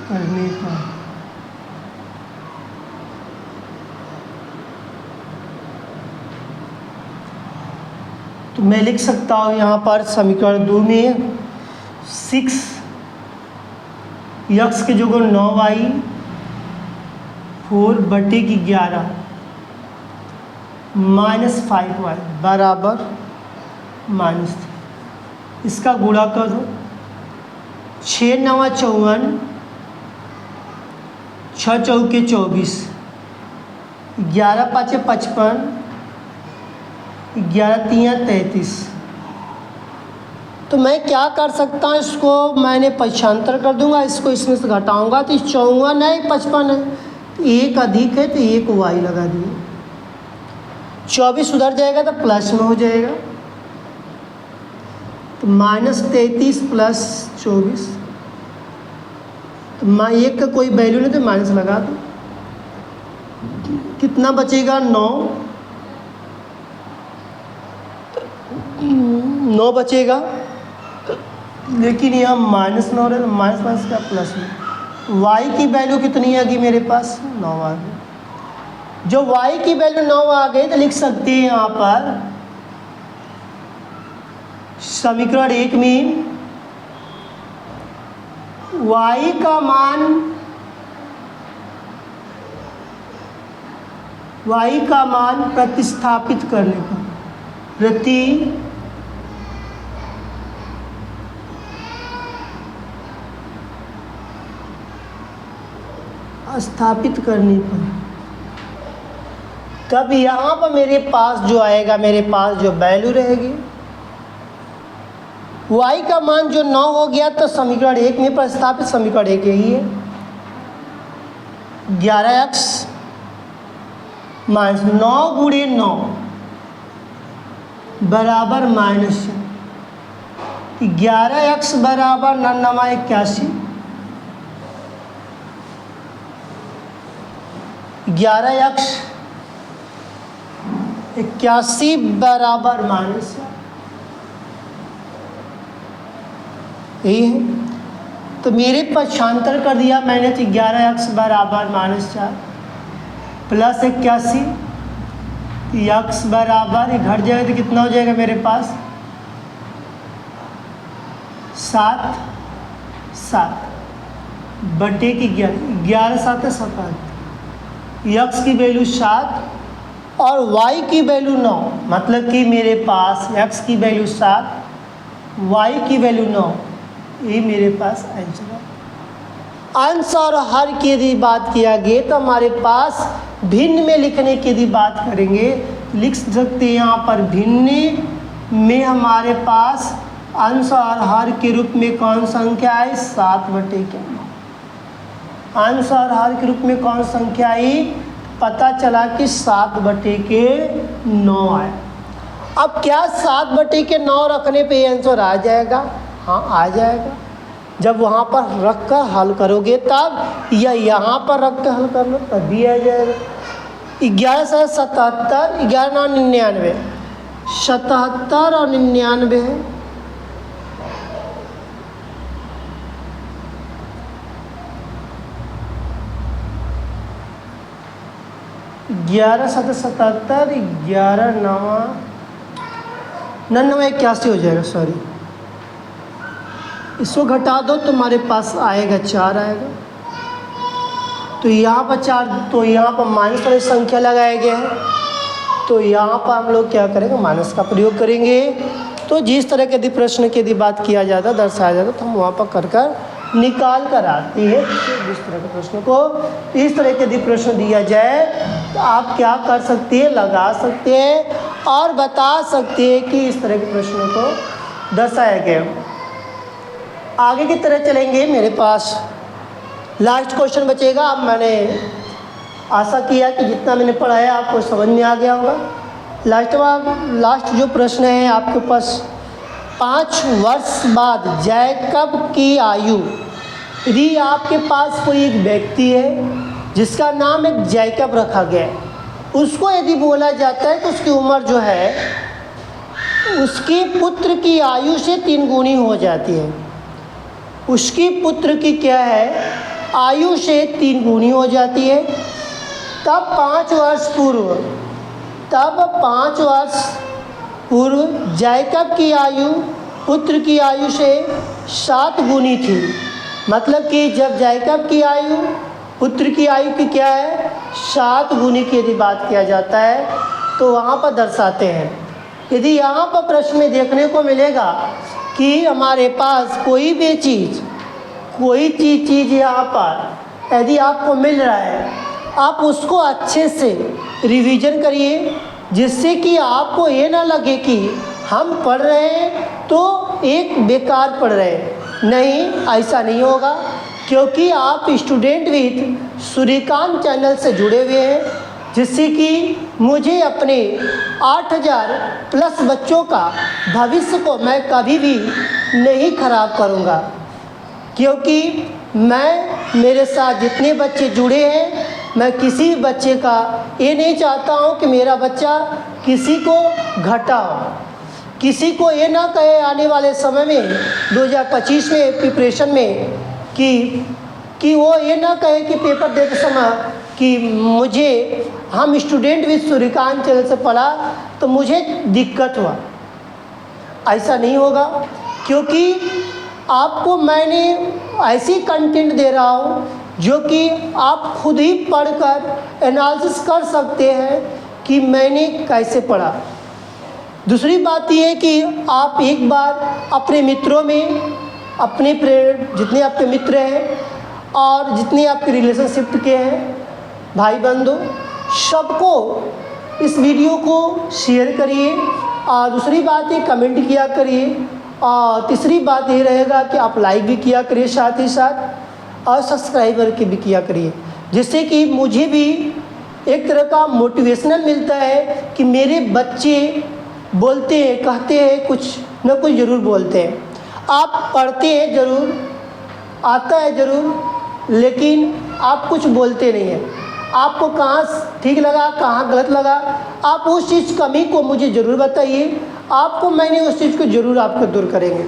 करने पर तो मैं लिख सकता हूँ यहाँ पर समीकरण 2 में 6x के जगह 9y 4/11 -5y बराबर -3, इसका गुणा कर दो, 6 9 54, 6 चौके 24, 11 5 55, 11 3 33। तो मैं क्या कर सकता हूँ, इसको मैंने पक्षांतर कर दूंगा, इसको इसमें से घटाऊंगा तो 54 है 55 है, एक अधिक है तो एक y लगा दिए, 24 उधर जाएगा तो प्लस में हो जाएगा, तो -33 + 24, तो एक का कोई वैल्यू नहीं तो माइनस लगा दो, कितना बचेगा 9 बचेगा, लेकिन यहाँ -9 रहे तो माइनस का प्लस में, y की वैल्यू कितनी आ गई मेरे पास 9 आ गई। जो y की वैल्यू 9 आ गई तो लिख सकते हैं यहाँ पर समीकरण 1 में y का मान प्रतिस्थापित करने पर स्थापित करने पर, तब यहाँ पर मेरे पास जो आएगा, मेरे पास जो वैल्यू रहेगी y का मान जो 9 हो गया तो समीकरण 1 में प्रतिस्थापित, समीकरण 1 यही है 11x -9 × 9 बराबर -4, 11x बराबर 9 81, 11x 81 बराबर -4, यही है। तो मेरे पक्षांतर कर दिया मैंने, तो 11x बराबर -4 प्लस 81 x बराबर, ये घट जाएगा तो कितना हो जाएगा मेरे पास 7 बटे की 11 7 77, x की वैल्यू 7 और y की वैल्यू 9, मतलब कि मेरे पास x की वैल्यू 7 y की वैल्यू 9, ये मेरे पास आंसर है। अंश और हर की यदि बात किया गया तो हमारे पास भिन्न में लिखने की यदि बात करेंगे, लिख सकते हैं यहाँ पर भिन्न में हमारे पास अंश और हर के रूप में कौन संख्या है 7 बटे के 9। अंश और हर के रूप में कौन संख्या आई, पता चला कि 7 बटे के 9 आया। अब क्या 7 बटे के 9 रखने पे आंसर आ जाएगा? हाँ आ जाएगा। जब वहाँ पर रख कर हल करोगे तब, या यहाँ पर रख कर हल कर लो तब भी आ जाएगा। 11 से 77, 11 9 99, 77 और 99 है। 11 7 77, 11 9 99 81 हो जाएगा, सॉरी। इसको घटा दो तुम्हारे पास आएगा 4 आएगा। तो यहाँ पर 4, तो यहाँ पर माइनस वाली संख्या लगाए गए हैं, तो यहाँ पर हम लोग क्या करेंगे, माइनस का प्रयोग करेंगे। तो जिस तरह के यदि प्रश्न की यदि बात किया जाता, दर्शाया जाता, तो हम वहाँ पर कर निकाल कर आती है। जिस तरह के प्रश्न को इस तरह के यदि प्रश्न दिया जाए तो आप क्या कर सकते हैं, लगा सकते हैं और बता सकते हैं कि इस तरह के प्रश्नों को दर्शाया गया। आगे की तरह चलेंगे, मेरे पास लास्ट क्वेश्चन बचेगा। अब मैंने आशा किया कि जितना मैंने पढ़ाया आपको समझ में आ गया होगा। लास्ट जो प्रश्न है आपके पास, 5 वर्ष बाद जैकब की आयु, यदि आपके पास कोई एक व्यक्ति है जिसका नाम एक जैकब रखा गया है, उसको यदि बोला जाता है तो उसकी उम्र जो है उसके पुत्र की आयु से 3 गुनी हो जाती है। उसकी पुत्र की क्या है, आयु से 3 गुनी हो जाती है। तब 5 वर्ष पूर्व जैकब की आयु पुत्र की आयु से 7 गुनी थी। मतलब कि जब जैकब की आयु पुत्र की आयु की क्या है, 7 गुनी की यदि बात किया जाता है तो वहाँ पर दर्शाते हैं। यदि यहाँ पर प्रश्न में देखने को मिलेगा कि हमारे पास कोई भी चीज़ यहाँ पर यदि आपको मिल रहा है, आप उसको अच्छे से रिवीजन करिए, जिससे कि आपको ये ना लगे कि हम पढ़ रहे हैं तो एक बेकार पढ़ रहे हैं। नहीं, ऐसा नहीं होगा, क्योंकि आप स्टूडेंट विद सूर्यकांत चैनल से जुड़े हुए हैं, जिससे कि मुझे अपने 8000 प्लस बच्चों का भविष्य को मैं कभी भी नहीं खराब करूँगा। क्योंकि मेरे साथ जितने बच्चे जुड़े हैं, मैं किसी बच्चे का ये नहीं चाहता हूँ कि मेरा बच्चा किसी को घटा हो, किसी को ये ना कहे आने वाले समय में 2025 में प्रिपरेशन में कि वो ये ना कहे कि पेपर देते समय कि हम स्टूडेंट विद सूर्यकांत चैनल से पढ़ा तो मुझे दिक्कत हुआ। ऐसा नहीं होगा, क्योंकि आपको मैंने ऐसी कंटेंट दे रहा हूँ जो कि आप खुद ही पढ़कर एनालिसिस कर सकते हैं कि मैंने कैसे पढ़ा। दूसरी बात यह है कि आप एक बार अपने मित्रों में, अपने जितने आपके मित्र हैं और जितने आपके रिलेशनशिप के हैं भाई बंधु, सबको इस वीडियो को शेयर करिए। और दूसरी बात ये कमेंट किया करिए। और तीसरी बात ये रहेगा कि आप लाइक भी किया करिए साथ ही साथ, और सब्सक्राइबर की भी किया करिए, जिससे कि मुझे भी एक तरह का मोटिवेशनल मिलता है कि मेरे बच्चे बोलते हैं, कहते हैं, कुछ न कुछ ज़रूर बोलते हैं। आप पढ़ते हैं ज़रूर, आता है ज़रूर, लेकिन आप कुछ बोलते नहीं हैं। आपको कहाँ ठीक लगा, कहाँ गलत लगा, आप उस चीज़ कमी को मुझे ज़रूर बताइए। आपको मैंने उस चीज़ को ज़रूर आपको दूर करेंगे।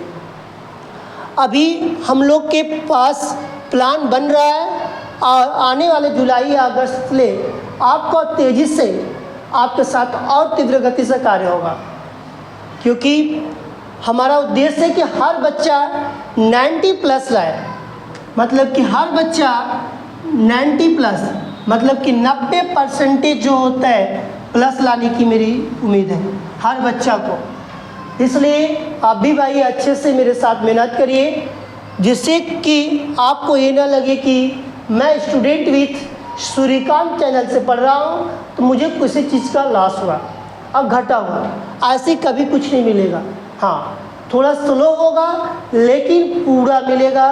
अभी हम लोग के पास प्लान बन रहा है और आने वाले जुलाई या अगस्त से आपको तेज़ी से आपके साथ और तीव्र गति से कार्य होगा, क्योंकि हमारा उद्देश्य है कि हर बच्चा 90 प्लस लाए। मतलब कि हर बच्चा 90 प्लस, मतलब कि 90% जो होता है प्लस लाने की मेरी उम्मीद है हर बच्चा को। इसलिए आप भी भाई अच्छे से मेरे साथ मेहनत करिए, जिससे कि आपको ये ना लगे कि मैं स्टूडेंट विथ सूर्यकांत चैनल से पढ़ रहा हूँ तो मुझे किसी चीज़ का लॉस हुआ और घटा हुआ। ऐसे कभी कुछ नहीं मिलेगा। हाँ, थोड़ा स्लो होगा लेकिन पूरा मिलेगा,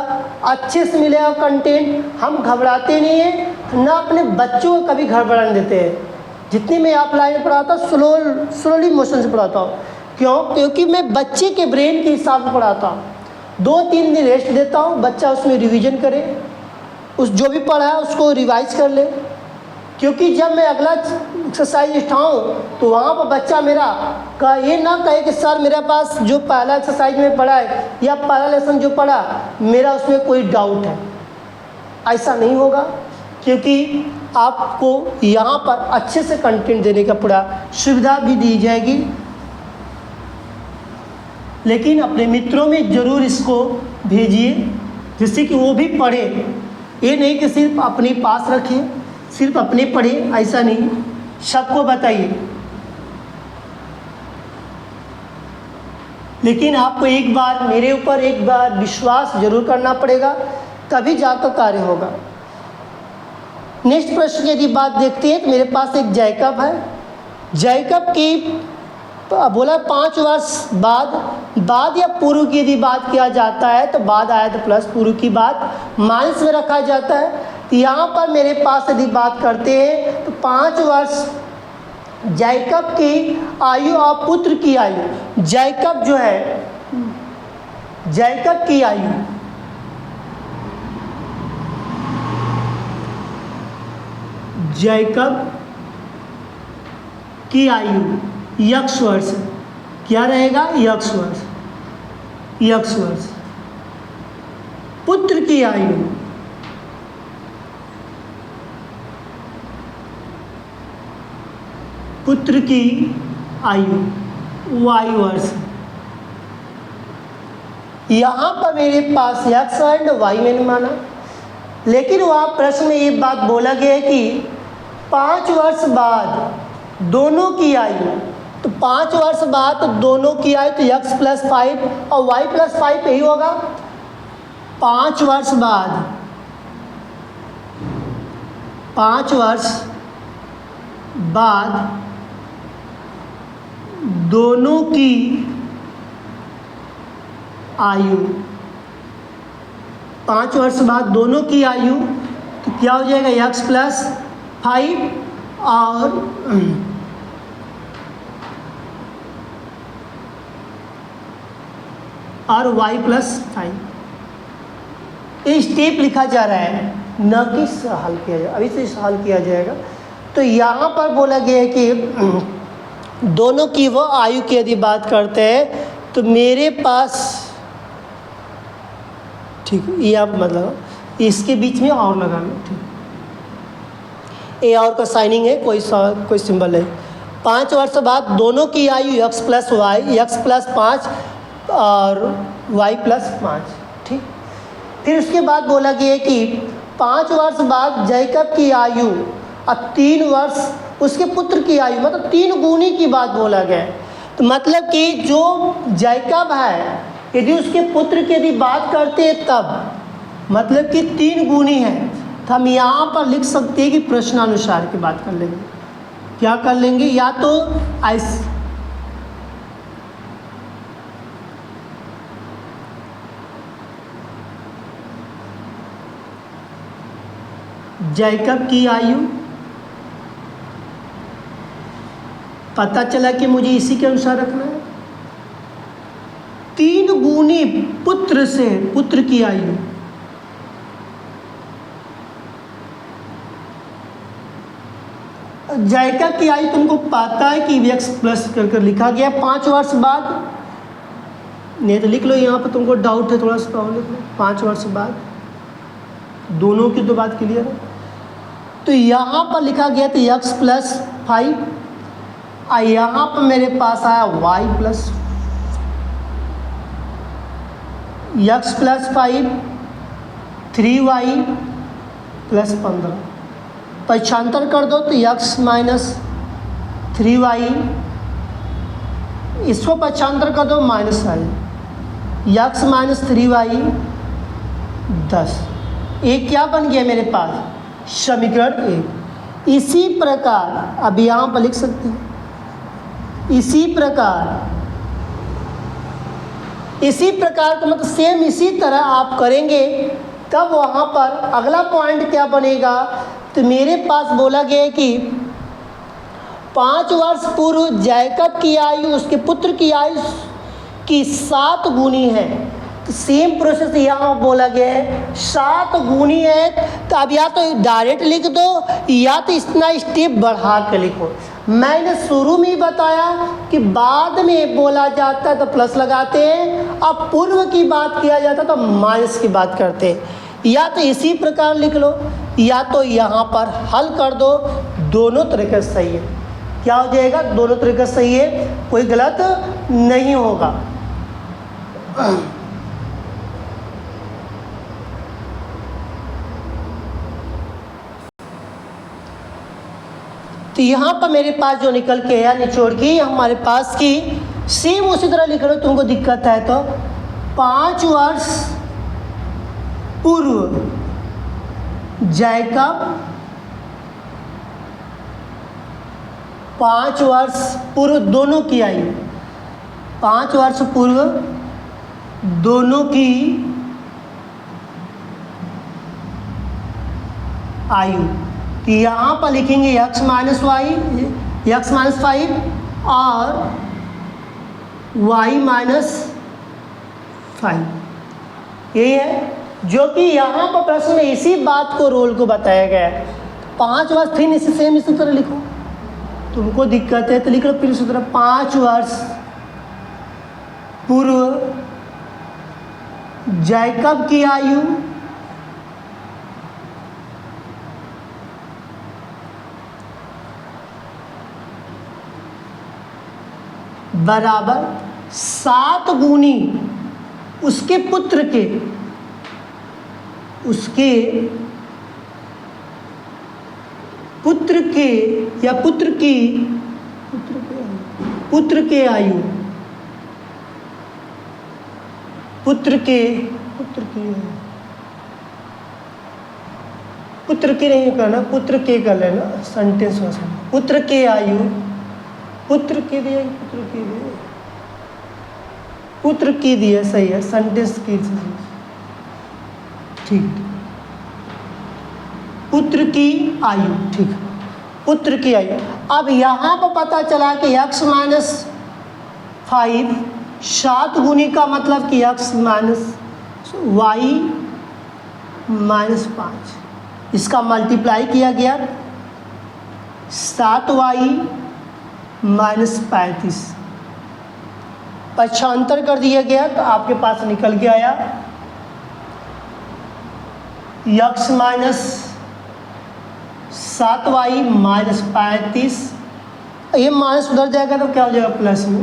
अच्छे से मिलेगा कंटेंट। हम घबराते नहीं हैं, ना अपने बच्चों को कभी घबराने देते हैं। जितनी मैं आप लाइन पढ़ाता हूँ स्लोली मोशन से पढ़ाता हूँ। क्यों? क्योंकि मैं बच्चे के ब्रेन के हिसाब से पढ़ाता हूँ। 2-3 दिन रेस्ट देता हूँ, बच्चा उसमें रिवीजन करे, उस जो भी पढ़ा है उसको रिवाइज कर ले। क्योंकि जब मैं अगला एक्सरसाइज उठाऊँ तो वहाँ पर बच्चा मेरा का ये ना कहे कि सर मेरे पास जो पहला एक्सरसाइज में पढ़ा है या पहला लेसन जो पढ़ा मेरा उसमें कोई डाउट है। ऐसा नहीं होगा, क्योंकि आपको यहाँ पर अच्छे से कंटेंट देने का पूरा सुविधा भी दी जाएगी। लेकिन अपने मित्रों में ज़रूर इसको भेजिए, जिससे कि वो भी पढ़े। ये नहीं कि सिर्फ अपने पास रखें, सिर्फ अपने पढ़े, ऐसा नहीं, सबको बताइए। लेकिन आपको एक बार मेरे ऊपर एक बार विश्वास जरूर करना पड़ेगा, तभी जाकर कार्य होगा। नेक्स्ट प्रश्न की यदि बात देखते हैं तो मेरे पास एक जैकब है। जैकब की बोला 5 वर्ष बाद या पूर्व की यदि बात किया जाता है तो बाद आया तो प्लस पूर्व की बात माइनस में रखा जाता है। तो यहाँ पर मेरे पास यदि बात करते हैं तो 5 वर्ष जैकब की आयु और पुत्र की आयु। जैकब जो है, जैकब की आयु यक्ष वर्ष क्या रहेगा? यक्ष वर्ष। पुत्र की आयु वायु वर्ष। यहाँ पर मेरे पास यक्ष एंड वाई मैंने माना, लेकिन वहाँ प्रश्न में ये बात बोला गया है कि 5 वर्ष बाद दोनों की आयु, तो 5 वर्ष बाद दोनों की आयु तो x + 5 और y + 5 यही होगा। 5 वर्ष बाद दोनों की आयु, 5 वर्ष बाद दोनों की आयु तो क्या हो जाएगा? x + 5 और y + 5। ये स्टेप लिखा जा रहा है, न कि हल किया जाए, अभी से हल किया जाएगा। तो यहाँ पर बोला गया है कि दोनों की वो आयु की यदि बात करते हैं तो मेरे पास, ठीक, ये आप मतलब इसके बीच में और लगा लो, ठीक, ए और का साइनिंग है, कोई सिंबल है। 5 वर्ष बाद दोनों की आयु x + y, x + 5 और y + 5, ठीक। फिर उसके बाद बोला गया कि 5 वर्ष बाद जैकब की आयु और 3 वर्ष उसके पुत्र की आयु, मतलब 3 गुनी की बात बोला गया है। तो मतलब कि जो जैकब है यदि उसके पुत्र की यदि बात करते हैं तब मतलब कि 3 गुनी है, तो हम यहाँ पर लिख सकते हैं कि प्रश्नानुसार की बात कर लेंगे। क्या कर लेंगे? या तो ऐसे जैकब की आयु, पता चला कि मुझे इसी के अनुसार रखना है। 3 गुनी पुत्र से पुत्र की आयु, जैकब की आयु तुमको पता है कि x प्लस कर लिखा गया 5 वर्ष बाद, नहीं तो लिख लो, यहाँ पर तुमको डाउट है थोड़ा सा तो लिख लो 5 वर्ष बाद, दोनों की तो बात क्लियर है। तो यहाँ पर लिखा गया तो x प्लस 5 और यहाँ पर मेरे पास आया y plus x plus 5 3y plus 15, पक्षांतर कर दो तो x माइनस 3y, इसको पक्षांतर कर दो माइनस आई, x माइनस 3y 10। एक क्या बन गया मेरे पास समीकरण 1। इसी प्रकार अब यहाँ पर लिख सकते हैं, इसी प्रकार का मतलब सेम इसी तरह आप करेंगे तब वहाँ पर अगला पॉइंट क्या बनेगा। तो मेरे पास बोला गया है कि 5 वर्ष पूर्व जैकब की आयु उसके पुत्र की आयु की 7 गुनी है। तो सेम प्रोसेस यहाँ बोला गया है 7 गुनी है। तो अब या तो डायरेक्ट लिख दो या तो इतना स्टेप बढ़ा के लिखो। मैंने शुरू में ही बताया कि बाद में बोला जाता है तो प्लस लगाते हैं, अब पूर्व की बात किया जाता है तो माइनस की बात करते हैं। या तो इसी प्रकार लिख लो या तो यहाँ पर हल कर दो, दोनों तरीके से सही है। क्या हो जाएगा, दोनों तरीके से सही है, कोई गलत नहीं होगा। तो यहाँ पर मेरे पास जो निकल के आया निचोड़ की हमारे पास की सेम उसी तरह लिख लो। तुमको दिक्कत है तो 5 वर्ष पूर्व जैकब 5 वर्ष पूर्व दोनों की आयु, 5 वर्ष पूर्व दोनों की आयु। तो यहाँ पर लिखेंगे x माइनस 5 और y माइनस 5। यही है जो कि यहाँ पर प्रश्न में इसी बात को रोल को बताया गया है। 5 वर्ष फिर इसी सेम इसी तरह लिखो, तुमको दिक्कत है तो लिख लो फिर इसी तरह 5 वर्ष पूर्व जैकब की आयु बराबर 7 गुनी उसके पुत्र के या पुत्र के आयु पुत्र के नहीं करना, पुत्र के कर लेना, सेंटेंस में पुत्र के आयु, पुत्र की दिए सही है, सेंटेंस की ठीक, पुत्र की आयु ठीक, पुत्र की आयु। अब यहाँ पर पता चला कि x माइनस 5 7 गुनी का मतलब कि x माइनस y माइनस 5, इसका मल्टीप्लाई किया गया 7y माइनस 35, पक्षांतर कर दिया गया तो आपके पास निकल के आया x माइनस 7y माइनस 35। ये माइनस उधर जाएगा तो क्या हो जाएगा प्लस में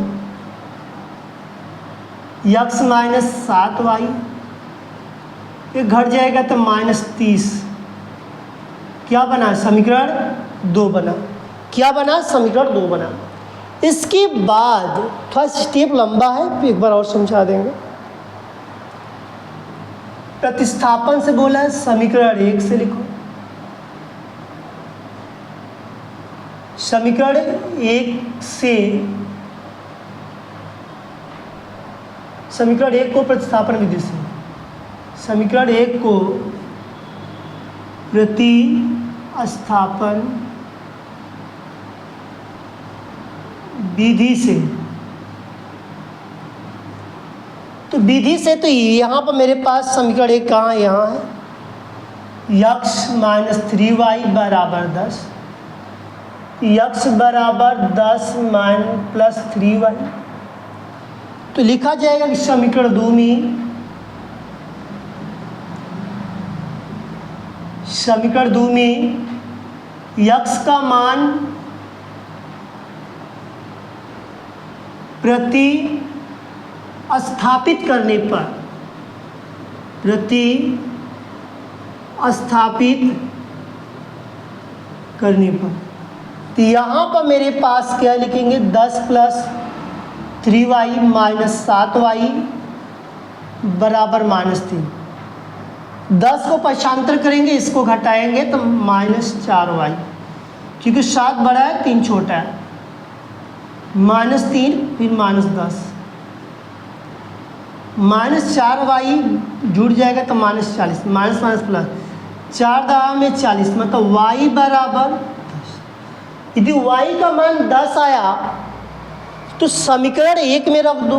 x माइनस 7y, ये घट जाएगा तो माइनस 30। क्या बना, समीकरण 2 बना। क्या बना, समीकरण 2 बना। इसके बाद थोड़ा स्टेप लंबा है, एक बार और समझा देंगे। प्रतिस्थापन से बोला है, समीकरण 1 से लिखो। समीकरण 1 से समीकरण 1 को प्रतिस्थापन विधि से, समीकरण 1 को प्रतिस्थापन विधि से, तो विधि से तो यहाँ पर मेरे पास समीकरण 1 कहाँ है, यहाँ है x माइनस 3y बराबर 10, x बराबर 10 प्लस 3y। तो लिखा जाएगा कि समीकरण 2 में यक्स का मान प्रति स्थापित करने पर तो यहाँ पर मेरे पास क्या लिखेंगे 10 + 3y - 7y बराबर -3। 10 को पक्षांतर करेंगे, इसको घटाएंगे तो -4y, क्योंकि 7 बड़ा है 3 छोटा है, -3 फिर -10, -4y जुड़ जाएगा तो -40, माइनस प्लस 4 दवा में 40, मतलब y बराबर 10। यदि y का मान 10 आया तो समीकरण 1 में रख दो।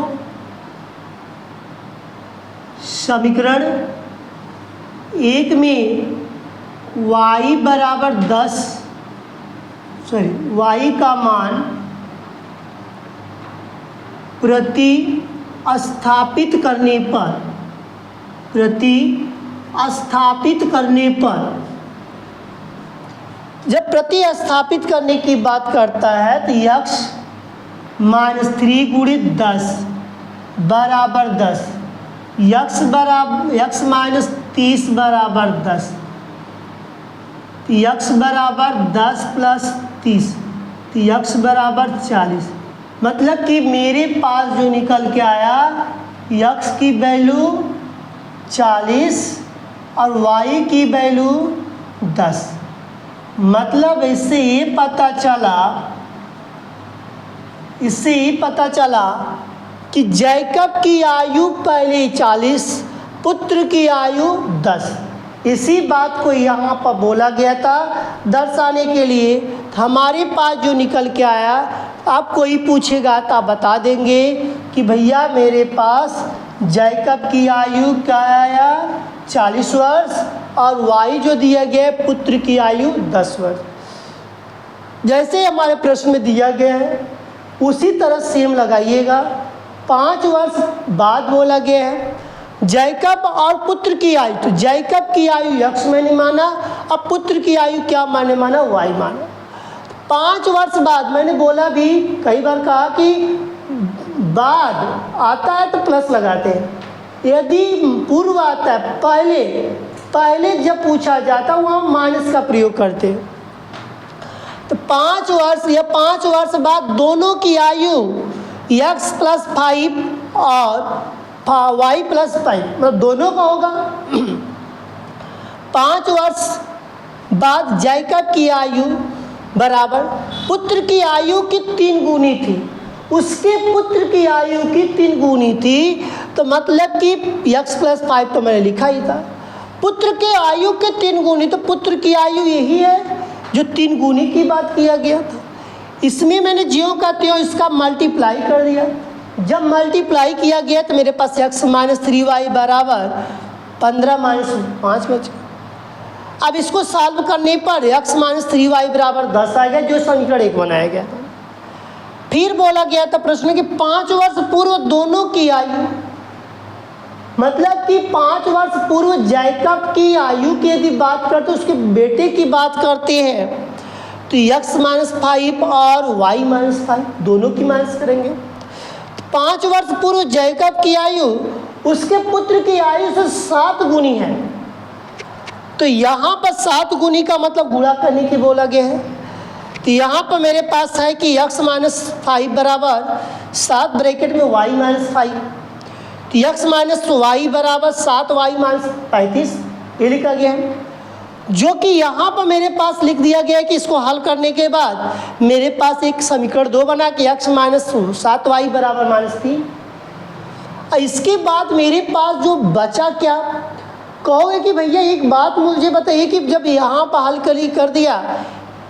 समीकरण 1 में y बराबर 10, y का मान प्रति स्थापित करने पर जब प्रति स्थापित करने की बात करता है तो यक्स -3 × 10 बराबर 10, यक्स -30 बराबर 10, यक्स बराबर 10 + 30, तो यक्स बराबर 40। मतलब कि मेरे पास जो निकल के आया यक्स की वैल्यू 40 और y की वैल्यू 10। मतलब इससे ये पता चला कि जैकब की आयु पहले 40, पुत्र की आयु 10। इसी बात को यहाँ पर बोला गया था दर्शाने के लिए। हमारे पास जो निकल के आया, आप कोई पूछेगा तो आप बता देंगे कि भैया मेरे पास जैकब की आयु क्या आया 40 वर्ष और y जो दिया गया पुत्र की आयु 10 वर्ष। जैसे हमारे प्रश्न में दिया गया है उसी तरह सेम लगाइएगा। 5 वर्ष बाद बोला गया है जैकब और पुत्र की आयु, तो जैकब की आयु यक्स मैंने माना, अब पुत्र की आयु क्या माना, y माना। 5 वर्ष बाद मैंने बोला भी, कई बार कहा कि बाद आता है तो प्लस लगाते हैं, यदि पूर्व आता है पहले जब पूछा जाता वहाँ माइनस का प्रयोग करते हैं। तो 5 वर्ष या 5 वर्ष बाद दोनों की आयु x + 5 और y + 5, मतलब दोनों का होगा। 5 वर्ष बाद जैकब की आयु बराबर पुत्र की आयु की 3 गुनी थी, उसके पुत्र की आयु की 3 गुनी थी, तो मतलब कि x + 5 तो मैंने लिखा ही था। पुत्र के आयु के 3 गुनी, तो पुत्र की आयु यही है जो 3 गुनी की बात किया गया था। इसमें मैंने ज्यों का त्यों इसका मल्टीप्लाई कर दिया। जब मल्टीप्लाई किया गया तो मेरे पास x - 3y बराबर 15 - 5 बचे। अब इसको सॉल्व करने पर x - 3y बराबर 10 आएगा, जो समीकरण 1 बनाया गया था। फिर बोला गया था प्रश्न कि 5 वर्ष पूर्व दोनों की आयु, मतलब कि 5 वर्ष पूर्व जैकब की आयु की यदि बात करते उसके बेटे की बात करते हैं तो x - 5 और y - 5 दोनों की माइनस करेंगे। 5 वर्ष पूर्व जैकब की आयु उसके पुत्र की आयु से 7 गुनी है, तो यहाँ पर 7 गुनी का मतलब गुणा करने की बोला गया है। तो यहाँ पर मेरे पास है कि x - 5 बराबर 7 ब्रैकेट में y - 5, तो x - y बराबर 7y - 35 ये लिखा गया है, जो कि यहाँ पर मेरे पास लिख दिया गया है कि इसको हल करने के बाद मेरे पास एक समीकरण 2 बना कि x - 7y बराबर -3। इसके बाद मेरे पास जो बचा क्या, कहोगे कि भैया एक बात मुझे बताइए कि जब यहाँ पर हल कर दिया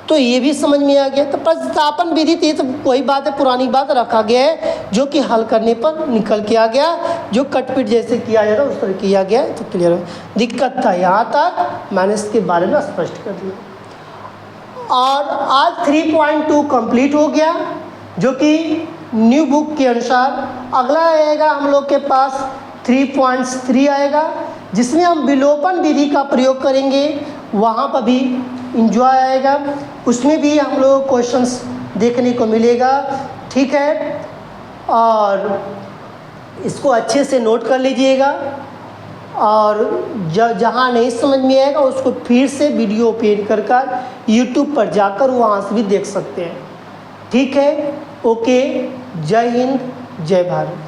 तो ये भी समझ में आ गया, तो प्रतिस्थापन विधि ये तो कोई बात है, पुरानी बात रखा गया है जो कि हल करने पर निकल के आ गया, जो कटपिट जैसे किया जाता है उस तरह किया गया है, तो क्लियर है। दिक्कत था यहाँ तक, मैंने इसके बारे में स्पष्ट कर दिया। और आज 3.2 कंप्लीट हो गया, जो कि न्यू बुक के अनुसार। अगला आएगा हम लोग के पास 3.3 आएगा, जिसमें हम विलोपन विधि का प्रयोग करेंगे। वहाँ पर भी इंजॉय आएगा, उसमें भी हम लोग क्वेश्चंस देखने को मिलेगा। ठीक है, और इसको अच्छे से नोट कर लीजिएगा, और जहाँ नहीं समझ में आएगा उसको फिर से वीडियो ओपन कर यूट्यूब पर जाकर वहाँ से भी देख सकते हैं। ठीक है, ओके, जय हिंद, जय भारत।